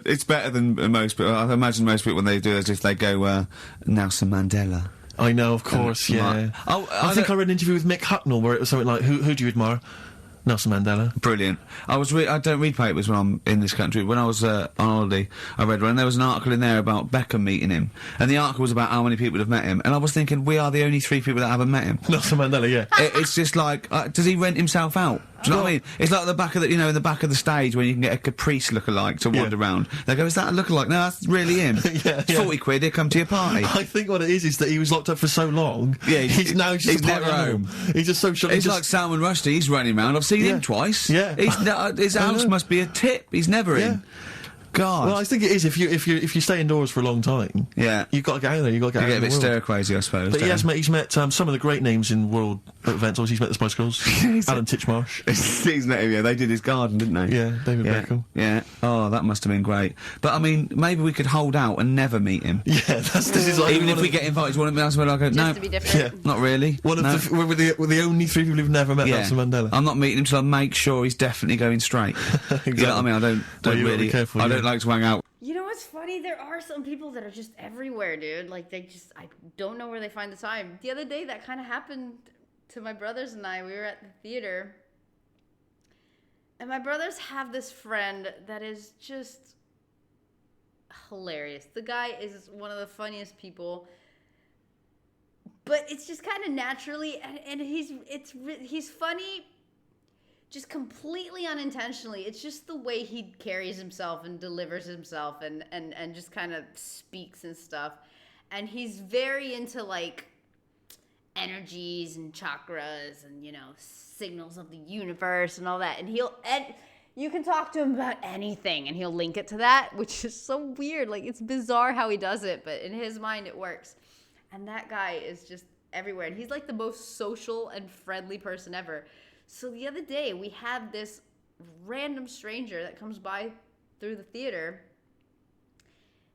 B: It's better than most people. I imagine most people when they do it, if they go, Nelson Mandela.
C: I know, of course, yeah. I think I read an interview with Mick Hucknall where it was something like, who do you admire? Nelson Mandela.
B: Brilliant. I don't read papers when I'm in this country. When I was on holiday, I read one, and there was an article in there about Beckham meeting him, and the article was about how many people have met him, and I was thinking, we are the only 3 people that haven't met him.
C: Nelson Mandela, yeah.
B: It's just like, does he rent himself out? Do you know what I mean? It's like at the back of in the back of the stage when you can get a Caprice lookalike to wander around. They go, is that a lookalike? No, that's really him.
C: Yeah,
B: It's 40 quid, he'll come to your party.
C: I think what it is that he was locked up for so long.
B: Yeah,
C: he's now just
B: he's
C: a party
B: never
C: animal.
B: home.
C: He's just so sure.
B: It's like Salman Rushdie, he's running around. I've seen him twice.
C: Yeah.
B: His house must be a tip. He's never
C: Yeah.
B: in. God.
C: Well, I think it is if you stay indoors for a long time.
B: Yeah.
C: You've got to get out there. You've got to get
B: You
C: out
B: get a
C: in
B: bit
C: the world.
B: stir crazy, I suppose.
C: But
B: don't you?
C: he's met some of the great names in world events. Obviously, he's met the Spice Girls, Alan Titchmarsh.
B: He's met him, yeah. They did his garden, didn't they?
C: Yeah, David Beckham.
B: Yeah. Oh, that must have been great. But I mean, maybe we could hold out and never meet him.
C: Yeah, this is like
B: Even
C: one
B: if
C: of
B: we get invited to one of them, we're like,
A: Just
B: no,
A: to be different.
C: Yeah.
B: not really.
C: one of
B: No.
C: we're the only 3 people who've never met
B: Yeah.
C: Nelson Mandela.
B: I'm not meeting him till I make sure he's definitely going straight. You know what I mean? I don't
C: Well, you gotta
B: really.
C: be careful,
B: I
C: yeah.
B: don't like to hang out.
A: You know what's funny? There are some people that are just everywhere, dude. Like, I don't know where they find the time. The other day, that kind of happened to my brothers and I. We were at the theater. And my brothers have this friend that is just hilarious. The guy is one of the funniest people. But it's just kind of naturally, and he's funny just completely unintentionally. It's just the way he carries himself and delivers himself and just kind of speaks and stuff. And he's very into like energies and chakras and, signals of the universe and all that. And you can talk to him about anything and he'll link it to that, which is so weird. Like, it's bizarre how he does it, but in his mind it works. And that guy is just everywhere. And he's like the most social and friendly person ever. So the other day, we had this random stranger that comes by through the theater.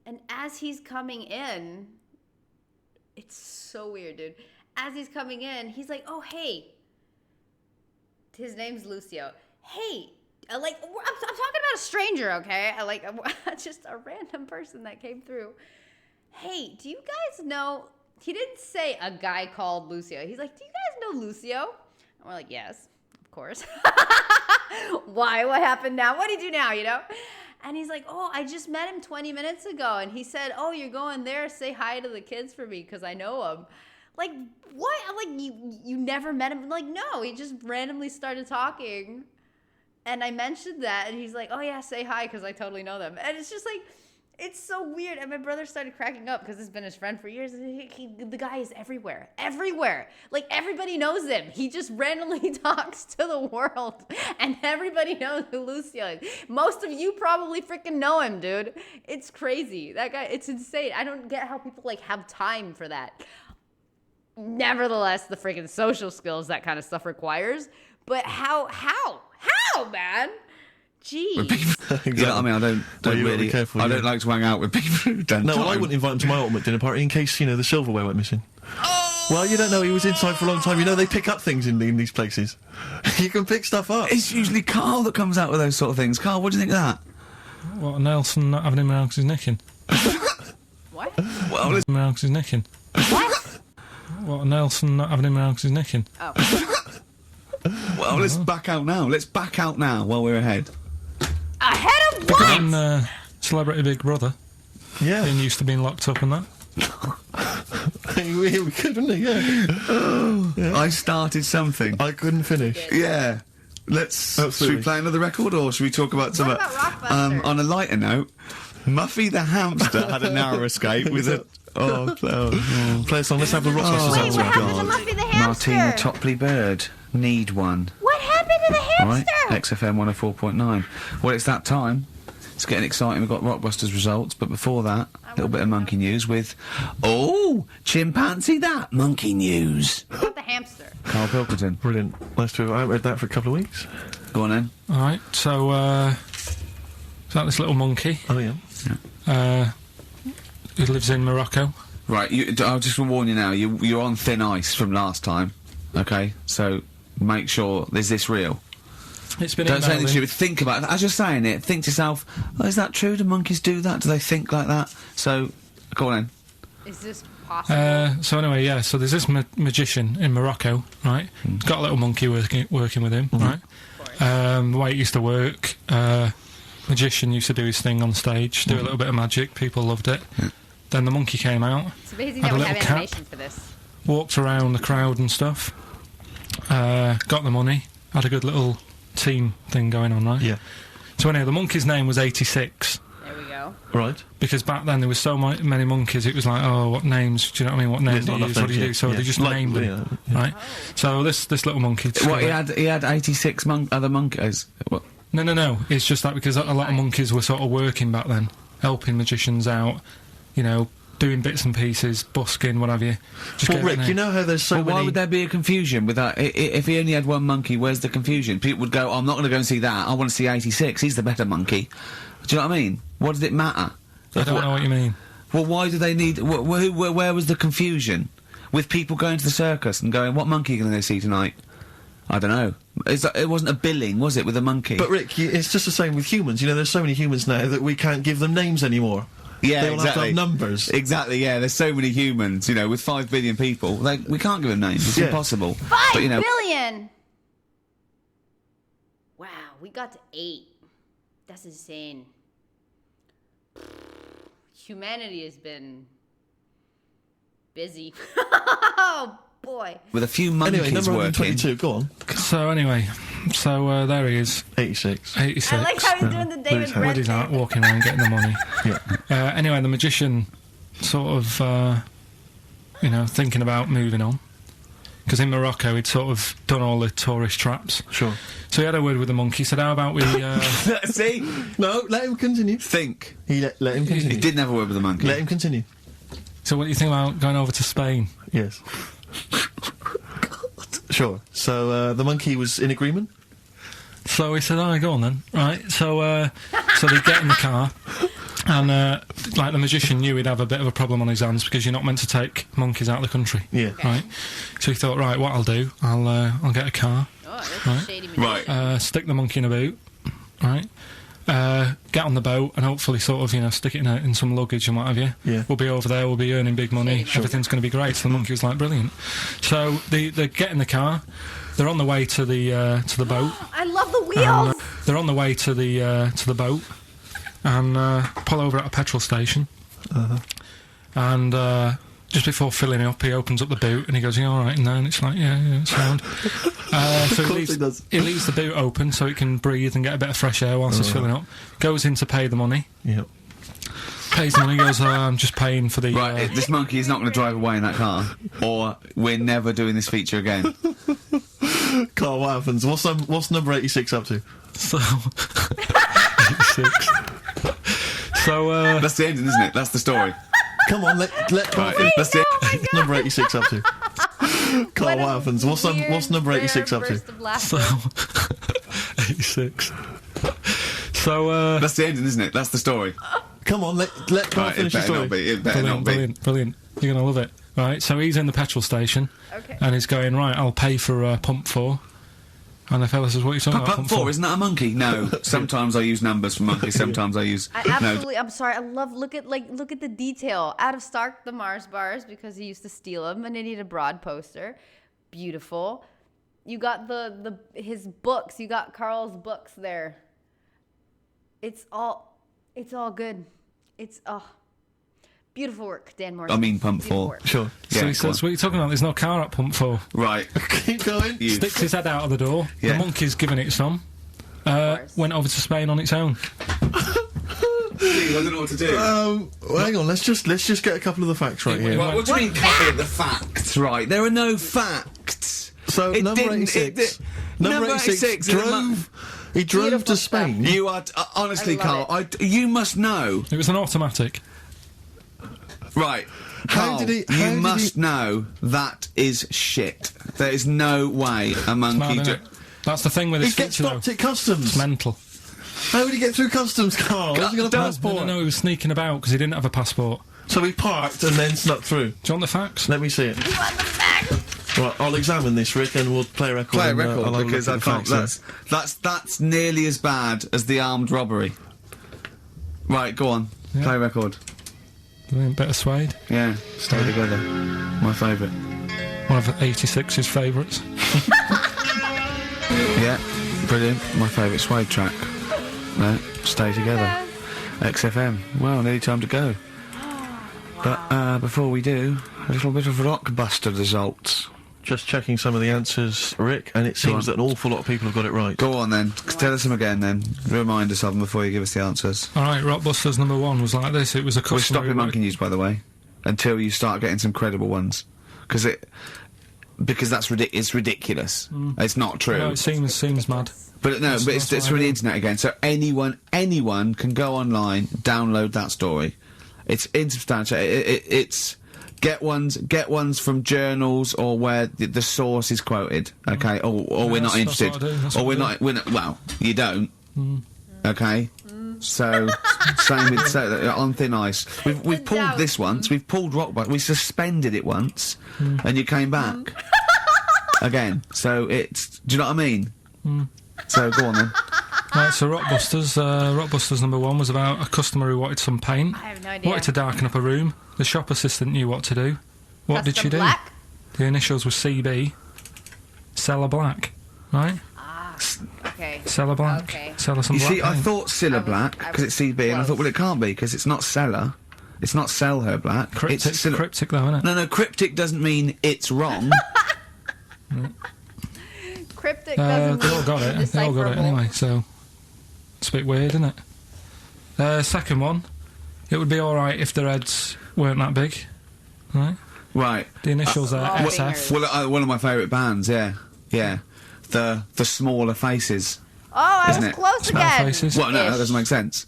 A: And as he's coming in, so weird, dude. As he's coming in, he's like, oh, hey. His name's Lucio. Hey, I'm talking about a stranger, okay? Just a random person that came through. Hey, do you guys know... He didn't say a guy called Lucio. He's like, do you guys know Lucio? And we're like, yes, of course. Why? What happened now? What did he do now, you know? And he's like, oh, I just met him 20 minutes ago. And he said, oh, you're going there. Say hi to the kids for me because I know them. Like, what? I'm like, you never met him? I'm like, no, he just randomly started talking. And I mentioned that. And he's like, oh, yeah, say hi because I totally know them. And it's just like... It's so weird. And my brother started cracking up because it's been his friend for years. The guy is everywhere. Everywhere. Like, everybody knows him. He just randomly talks to the world. And everybody knows who Lucio is. Most of you probably freaking know him, dude. It's crazy. That guy, it's insane. I don't get how people, like, have time for that. Nevertheless, the freaking social skills that kind of stuff requires. But how, man? Jeez.
C: Exactly.
B: Yeah, I mean, I don't really.
C: Careful,
B: I don't like to hang out with people who don't.
C: No, well, I wouldn't invite him to my ultimate dinner party in case, the silverware went missing.
B: Oh!
C: Well, you don't know. He was inside for a long time. They pick up things in these places. You can pick stuff up.
B: It's usually Carl that comes out with those sort of things. Carl, what do you think of that?
D: What, Nelson not having him around because he's nicking?
A: What?
B: Well,
D: Him around because he's nicking?
A: What?
D: What, Nelson not having him around because he's nicking?
A: Oh.
B: well, let's back out now. Let's back out now while we're ahead.
A: Ahead of what?
D: And Celebrity Big Brother.
C: Yeah.
D: Being used to being locked up and that.
C: we could, wouldn't he? Yeah.
B: I started something.
C: I couldn't finish.
B: Yeah. Should we play another record or should we talk about some...
A: What about Rockbuster?
B: On a lighter note, Muffy the hamster had a narrow escape with a... Oh.
C: Play a song. Let's have the Rockbusters
A: Wait,
C: answer.
A: what happened to Muffy the hamster?
B: Martina Topley Bird. Need one.
A: What happened to the hamster?
B: Right, XFM 104.9. Well, it's that time. It's getting exciting. We've got Rockbusters results, but before that, a little bit of monkey news with... Oh, chimpanzee that monkey news.
A: What about the hamster?
B: Carl Pilkington.
C: Brilliant. Nice to have. I haven't read that for a couple of weeks.
B: Go on then.
D: Alright, so, is that this little monkey?
C: Oh, yeah.
D: Who lives in Morocco.
B: Right, I'll just warn you now, you're on thin ice from last time, okay? So, make sure, is this real?
D: It's been
B: Don't say anything
D: emailed in.
B: stupid, think about it. As you're saying it, think to yourself, oh, is that true? Do monkeys do that? Do they think like that? So, go on then.
A: Is this possible?
D: So anyway, yeah, so there's this magician in Morocco, right? He's got a little monkey working with him, right? The way it used to work, magician used to do his thing on stage, do a little bit of magic, people loved it. Then the monkey came out,
A: It's amazing
D: had
A: that
D: a
A: we
D: little
A: have
D: cap.
A: animation for this.
D: walked around the crowd and stuff, got the money, had a good little team thing going on, right?
C: Yeah.
D: So anyway, the monkey's name was 86.
A: There we go.
C: Right.
D: Because back then there was so many monkeys, it was like, oh, what names, do you know what I mean, what names do you use, what do you do? So they just named them, right? So this little monkey...
B: What, he had 86 other monkeys? What?
D: No, it's just that because a lot of monkeys were sort of working back then, helping magicians out, you know, doing bits and pieces, busking, what have you. Just
C: Well, Rick, you know how there's so many...
B: Why would there be a confusion with that? If he only had one monkey, where's the confusion? People would go, oh, I'm not going to go and see that, I want to see 86, he's the better monkey. Do you know what I mean? What does it matter?
D: I don't know what you mean.
B: Well, why do they need... where was the confusion? With people going to the circus and going, what monkey are you going to go see tonight? I don't know. It wasn't a billing, was it, with a monkey?
C: But, Rick, it's just the same with humans. You know, there's so many humans now that we can't give them names anymore.
B: Yeah,
C: they all
B: exactly.
C: have to have numbers.
B: Exactly, yeah. There's so many humans, you know, with 5 billion people. Like, we can't give them names. It's impossible.
A: 5
B: but, you know,
A: billion! Wow, we got to 8. That's insane. Humanity has been busy. Oh, boy.
B: with a few monkeys
C: Anyway, number
B: working.
C: 122, go on.
D: So anyway, there he is.
C: 86.
D: 86.
A: I like how he's doing the David Brent
D: Woody's out
A: thing.
D: walking around getting the money.
C: Yeah.
D: Anyway, the magician sort of, you know, thinking about moving on. Because in Morocco, he'd sort of done all the tourist traps.
C: Sure.
D: So he had a word with the monkey, said, how about we...
B: See?
C: No, let him continue.
B: Think.
C: Let him continue.
B: He didn't have a word with the monkey.
C: Let him continue.
D: So what do you think about going over to Spain?
C: Yes. Sure. So, the monkey was in agreement?
D: So he said, oh, go on then. Right, so they get in the car, And, like, the magician knew he'd have a bit of a problem on his hands because you're not meant to take monkeys out of the country.
C: Yeah.
D: Right? So he thought, right, what I'll do, I'll get a car,
A: Oh, that's
D: Right.
A: a shady magician.
D: stick the monkey in a boot, right? Get on the boat and hopefully sort of, you know, stick it in some luggage and what have you.
C: Yeah.
D: We'll be over there, we'll be earning big money, everything's going to be great. So the monkey was like, brilliant. So they get in the car, they're on the way to the boat.
A: I love the wheels!
D: They're on the way to the boat and pull over at a petrol station. And just before filling it up, he opens up the boot and he goes, "You all right in there?" And it's like, yeah, it's sound. So he leaves the boot open so it can breathe and get a bit of fresh air whilst it's filling up. Goes in to pay the money.
C: Yep.
D: Pays the money, goes, I'm just paying for the...
B: Right, this monkey is not going to drive away in that car, or we're never doing this feature again.
C: Carl, what happens? What's number 86 up to?
D: So... 86. So,
B: That's the ending, isn't it? That's the story.
C: Come on, let Carl
B: Right,
C: finish.
B: that's it.
C: What's number 86 up to? Carl, what happens? What's number 86 up to?
D: so 86. So,
B: That's the ending, isn't it? That's the story.
C: Come on, let Carl
B: Right, it
C: finish the
B: better
C: story.
B: not be. It better not
D: brilliant,
B: be.
D: brilliant. You're going to love it. Right, so he's in the petrol station.
A: Okay.
D: And he's going, right, I'll pay for pump 4. And the fella says, what are you talking about,
B: Pump 4, isn't that a monkey? No. Sometimes I use numbers for monkeys, sometimes I use...
A: I absolutely, I'm sorry, I love, look at the detail. Out of stock, the Mars bars, because he used to steal them, and he needed a broad poster. Beautiful. You got his books, you got Carl's books there. It's all good. It's, beautiful work, Dan Morgan.
B: I mean pump
A: Beautiful
B: 4.
A: work.
C: Sure.
D: So
B: Yeah,
D: he says, what are you talking about? There's no car at pump 4.
B: Right.
C: Keep going.
B: You-
D: Sticks his head out of the door.
B: Yeah.
D: The monkey's giving it some.
A: course.
D: Went over to Spain on its own.
B: I don't know what to do.
C: Well, hang on. Let's just get a couple of the facts right here.
B: What do you mean, copy the facts, right? There are no facts.
C: So
B: It
C: number
B: didn't-
C: 86.
B: it-
C: Number 86
B: is a mon-
C: drove. He drove
A: Beautiful
C: to
A: stuff.
C: Spain.
B: You are... honestly,
A: I love
B: Carl, you must know.
D: It was an automatic.
B: Right.
C: How
B: Carl,
C: did he- how
B: you
C: did
B: must
C: he-
B: know that is shit. There is no way a
D: Mad,
B: monkey...
D: innit? That's the thing with
C: He
D: this
C: gets
D: feature, though.
C: stopped at customs.
D: It's mental.
C: How would he get through customs, Carl? Has he got a passport?
D: No, he was sneaking about because he didn't have a passport.
C: So he parked and then snuck through.
D: Do you want the facts?
C: Let me see it.
A: You want the facts?
C: Right, I'll examine this, Rick, and we'll play a record.
B: Play a
C: and,
B: record,
C: I'll have a
B: because
C: look
B: I
C: at the
B: can't...
C: facts
B: That's nearly as bad as the armed robbery. Right, go on.
D: Yeah.
B: Play a record.
D: Bit of suede.
B: Yeah, stay together. My favourite.
D: One of 86's favourites.
B: Yeah, brilliant. My favourite suede track. No, stay together. XFM. Well, nearly time to go. But before we do, a little bit of Rockbuster results.
C: Just checking some of the answers, Rick, and it seems that an awful lot of people have got it right.
B: Go on then. Tell us them again then. Remind us of them before you give us the answers.
D: Alright, Rockbusters number 1 was like this. It was a
B: We're
D: customer...
B: stopping monkey news, by the way, until you start getting some credible ones. Because that's it's ridiculous. It's not true.
D: No, it seems mad.
B: But no, but it's
D: that's
B: from
D: what I
B: the
D: mean.
B: internet again. So anyone can go online, download that story. It's insubstantial. It's get ones from journals or where the source is quoted. Okay, or we're not
D: that's
B: interested.
D: what I do, that's
B: Or
D: what
B: we're
D: I do.
B: not. We're not. Well, you don't. Okay. So same with on thin ice. We've pulled
A: doubt.
B: this once. We've pulled Rockbuster. We suspended it once, and you came back again. So it's. Do you know what I mean? So go on then.
D: Right, so Rockbusters number 1 was about a customer who wanted some paint.
A: I have no idea.
D: Wanted to darken up a room. The shop assistant knew what to do. What did she do?
A: Black?
D: The initials were CB. Seller black. Right?
A: Okay.
D: Seller black.
A: Okay.
D: Seller some
B: You
D: black
B: see, I
D: paint.
B: thought Cilla Black because it's CB, and I thought, well, it can't be because it's not Seller. It's not Sell Her Black.
D: Cryptic,
B: It's Cilla.
D: cryptic though, isn't it?
B: No, cryptic doesn't mean it's wrong.
A: Cryptic
D: They
A: doesn't
D: all got it. They all got it
A: decipherable.
D: anyway, so... It's a bit weird, isn't it? Second one. It would be alright if their heads weren't that big. Right?
B: Right.
D: The initials are
A: Oh,
D: SF.
A: fingers.
B: Well, one of my favourite bands, yeah. The smaller faces.
A: Oh, I
B: Isn't
A: was
B: it?
A: close
D: Small
A: again.
D: faces.
B: Well, no, that
A: Ish.
B: doesn't make sense.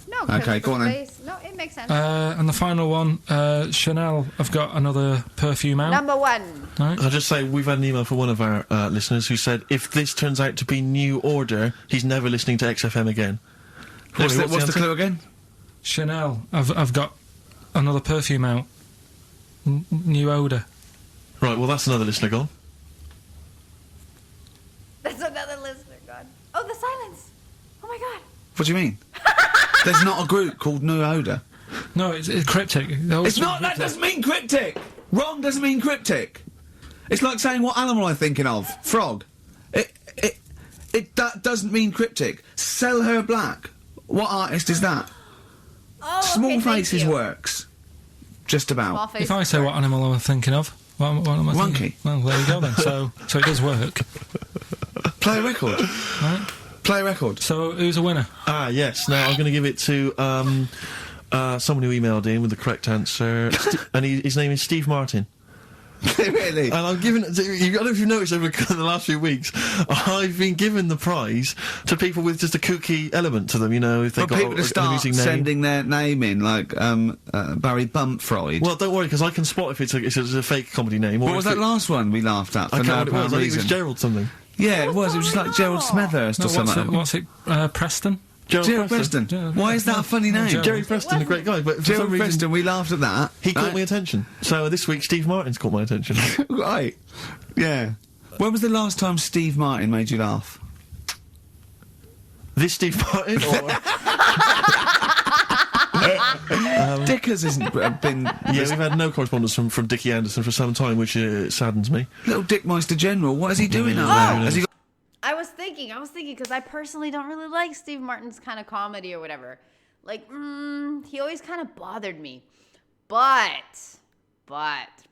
A: No, 'cause
B: Okay,
A: it's
B: go on
A: the
B: then.
A: face. No, it makes sense.
D: And the final one, Chanel have got another perfume out.
A: Number 1.
D: Right?
C: I'll just say we've had an email from one of our listeners who said if this turns out to be New Order, he's never listening to XFM again. What's the
B: What's the
C: answer?
B: clue again?
D: Chanel. I've got another perfume out. New odour.
C: Right, well, that's another listener gone.
A: That's another listener gone. Oh, the silence. Oh my god.
B: What do you mean? There's not a group called New Odour.
D: No, it's cryptic.
B: It's not. That doesn't mean cryptic. Wrong doesn't mean cryptic. It's like saying what animal I'm thinking of. Frog. That doesn't mean cryptic. Sell Her Black. What artist is that?
A: Oh,
B: Small
A: okay, thank
B: Faces
A: you.
B: works. Just about.
A: Small faces
D: If I say what animal I'm thinking of, what am I
B: Monkey.
D: thinking? Well, there you go then. So it does work.
B: Play a record.
D: Right?
B: Play a record.
D: So who's a winner?
C: Ah, yes. Now, I'm going to give it to someone who emailed in with the correct answer. And his name is Steve Martin.
B: Really?
C: And I'm giving it to, I don't know if you've noticed over the last few weeks, I've been giving the prize to people with just a kooky element to them, you know, if they've
B: For
C: got
B: people to
C: an
B: start
C: amusing name.
B: sending their name in, like Barry Bumpfreud.
C: Well, don't worry, because I can spot if it's a fake comedy name. Or
B: What was
C: if
B: that last one we laughed at?
C: I
B: For
C: can't
B: no
C: remember what it was.
B: apparent
C: I think it was
B: reason?
C: Gerald something.
B: Yeah, it was. It was just like Gerald Smethurst or
D: No,
B: something.
D: what's it? Preston?
B: Gerald Preston.
D: Gerald-
B: Why is that a funny name?
D: Gerald.
C: Jerry Preston, a great guy, but for
B: Gerald
C: some reason
B: Preston, we laughed at that.
C: he caught my attention. So this week, Steve Martin's caught my attention.
B: Right. Yeah. When was the last time Steve Martin made you laugh?
C: This Steve Martin, or
B: Dickers hasn't been...
C: yeah, we've had no correspondence from Dickie Anderson for some time, which saddens me.
B: Little Dickmeister General, what is he doing out
A: Oh!
B: there? Has he got...
A: I was thinking, because I personally don't really like Steve Martin's kind of comedy or whatever. Like, he always kind of bothered me. But,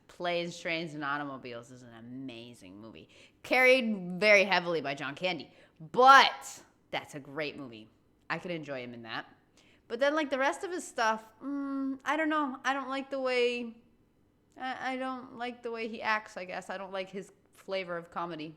A: Planes, Trains, and Automobiles is an amazing movie. Carried very heavily by John Candy. But, that's a great movie. I could enjoy him in that. But then, like, the rest of his stuff, I don't know. I don't like the way... I don't like the way he acts, I guess. I don't like his flavor of comedy.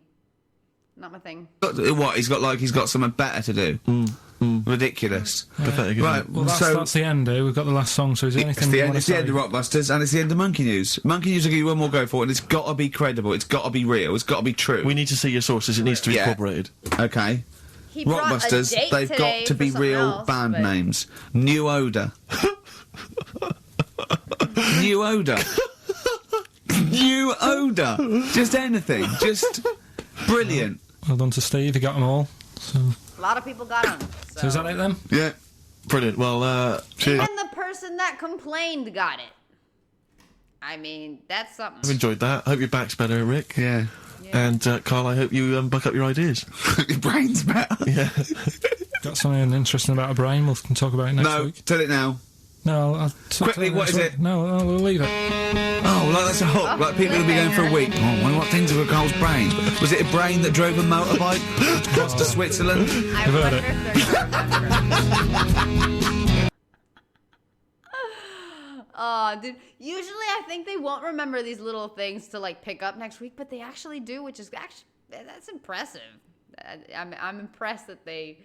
A: Not my thing.
B: What, he's got something better to do? Ridiculous.
C: Pathetic, isn't
B: Right,
C: it?
D: Well,
B: so...
D: that's the end. We've got the last song. So is there anything?
B: It's the end of Rockbusters, and it's the end of Monkey News. Monkey News will give you one more go for it, and it's got to be credible, it's got to be real, it's got to be true.
C: We need to see your sources. It needs to be
B: Yeah.
C: corroborated.
B: Okay.
A: He brought a
B: Rockbusters,
A: date
B: they've
A: today
B: got to
A: for
B: be
A: something
B: real
A: else,
B: band
A: but-
B: names. New Odour. New Odour. New Odour. Just anything. Just brilliant.
D: Well done to Steve. He got them all. So
A: A lot of people got them.
D: is that it then?
B: Yeah.
C: Brilliant. Well, cheers.
A: Even the person that complained got it. I mean, that's
C: I've
A: something.
C: enjoyed that. Hope your back's better, Rick.
B: Yeah.
C: And Carl, I hope you buck up your ideas.
B: Your brain's better.
C: Yeah.
D: Got something interesting about a brain. We can talk about it next
B: No,
D: week.
B: tell it now.
D: No, I'll
B: Quickly, what is it?
D: No, we'll leave it.
B: Oh, like that's a hook. Like people will be going for a week. Oh, I wonder what things are Carl's brain. Was it a brain that drove a motorbike across to Switzerland?
A: I
D: You've heard
A: wonder
D: it.
A: if they're- Oh, dude. Usually I think they won't remember these little things to, like, pick up next week, but they actually do, which is actually, that's impressive. I'm impressed that they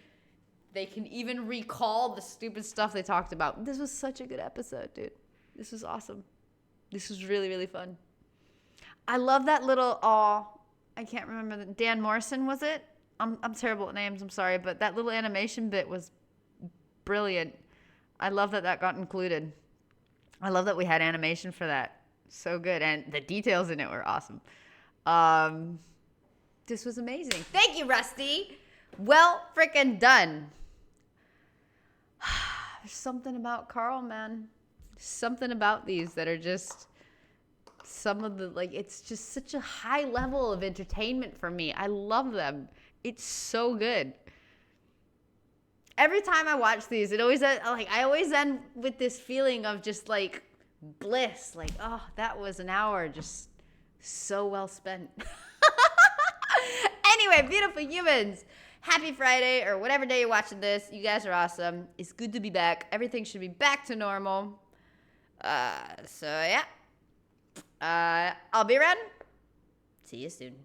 A: can even recall the stupid stuff they talked about. This was such a good episode, dude. This was awesome. This was really, really fun. I love that little, I can't remember, Dan Morrison, was it? I'm terrible at names, I'm sorry, but that little animation bit was brilliant. I love that got included. I love that we had animation for that. So good. And the details in it were awesome. This was amazing. Thank you, Rusty. Well frickin' done. There's something about Carl, man. Something about these that are just some of the, like, it's just such a high level of entertainment for me. I love them. It's so good. Every time I watch these, it always, I always end with this feeling of just, like, bliss. Like, oh, that was an hour just so well spent. Anyway, beautiful humans. Happy Friday, or whatever day you're watching this. You guys are awesome. It's good to be back. Everything should be back to normal. So, yeah. I'll be around. See you soon.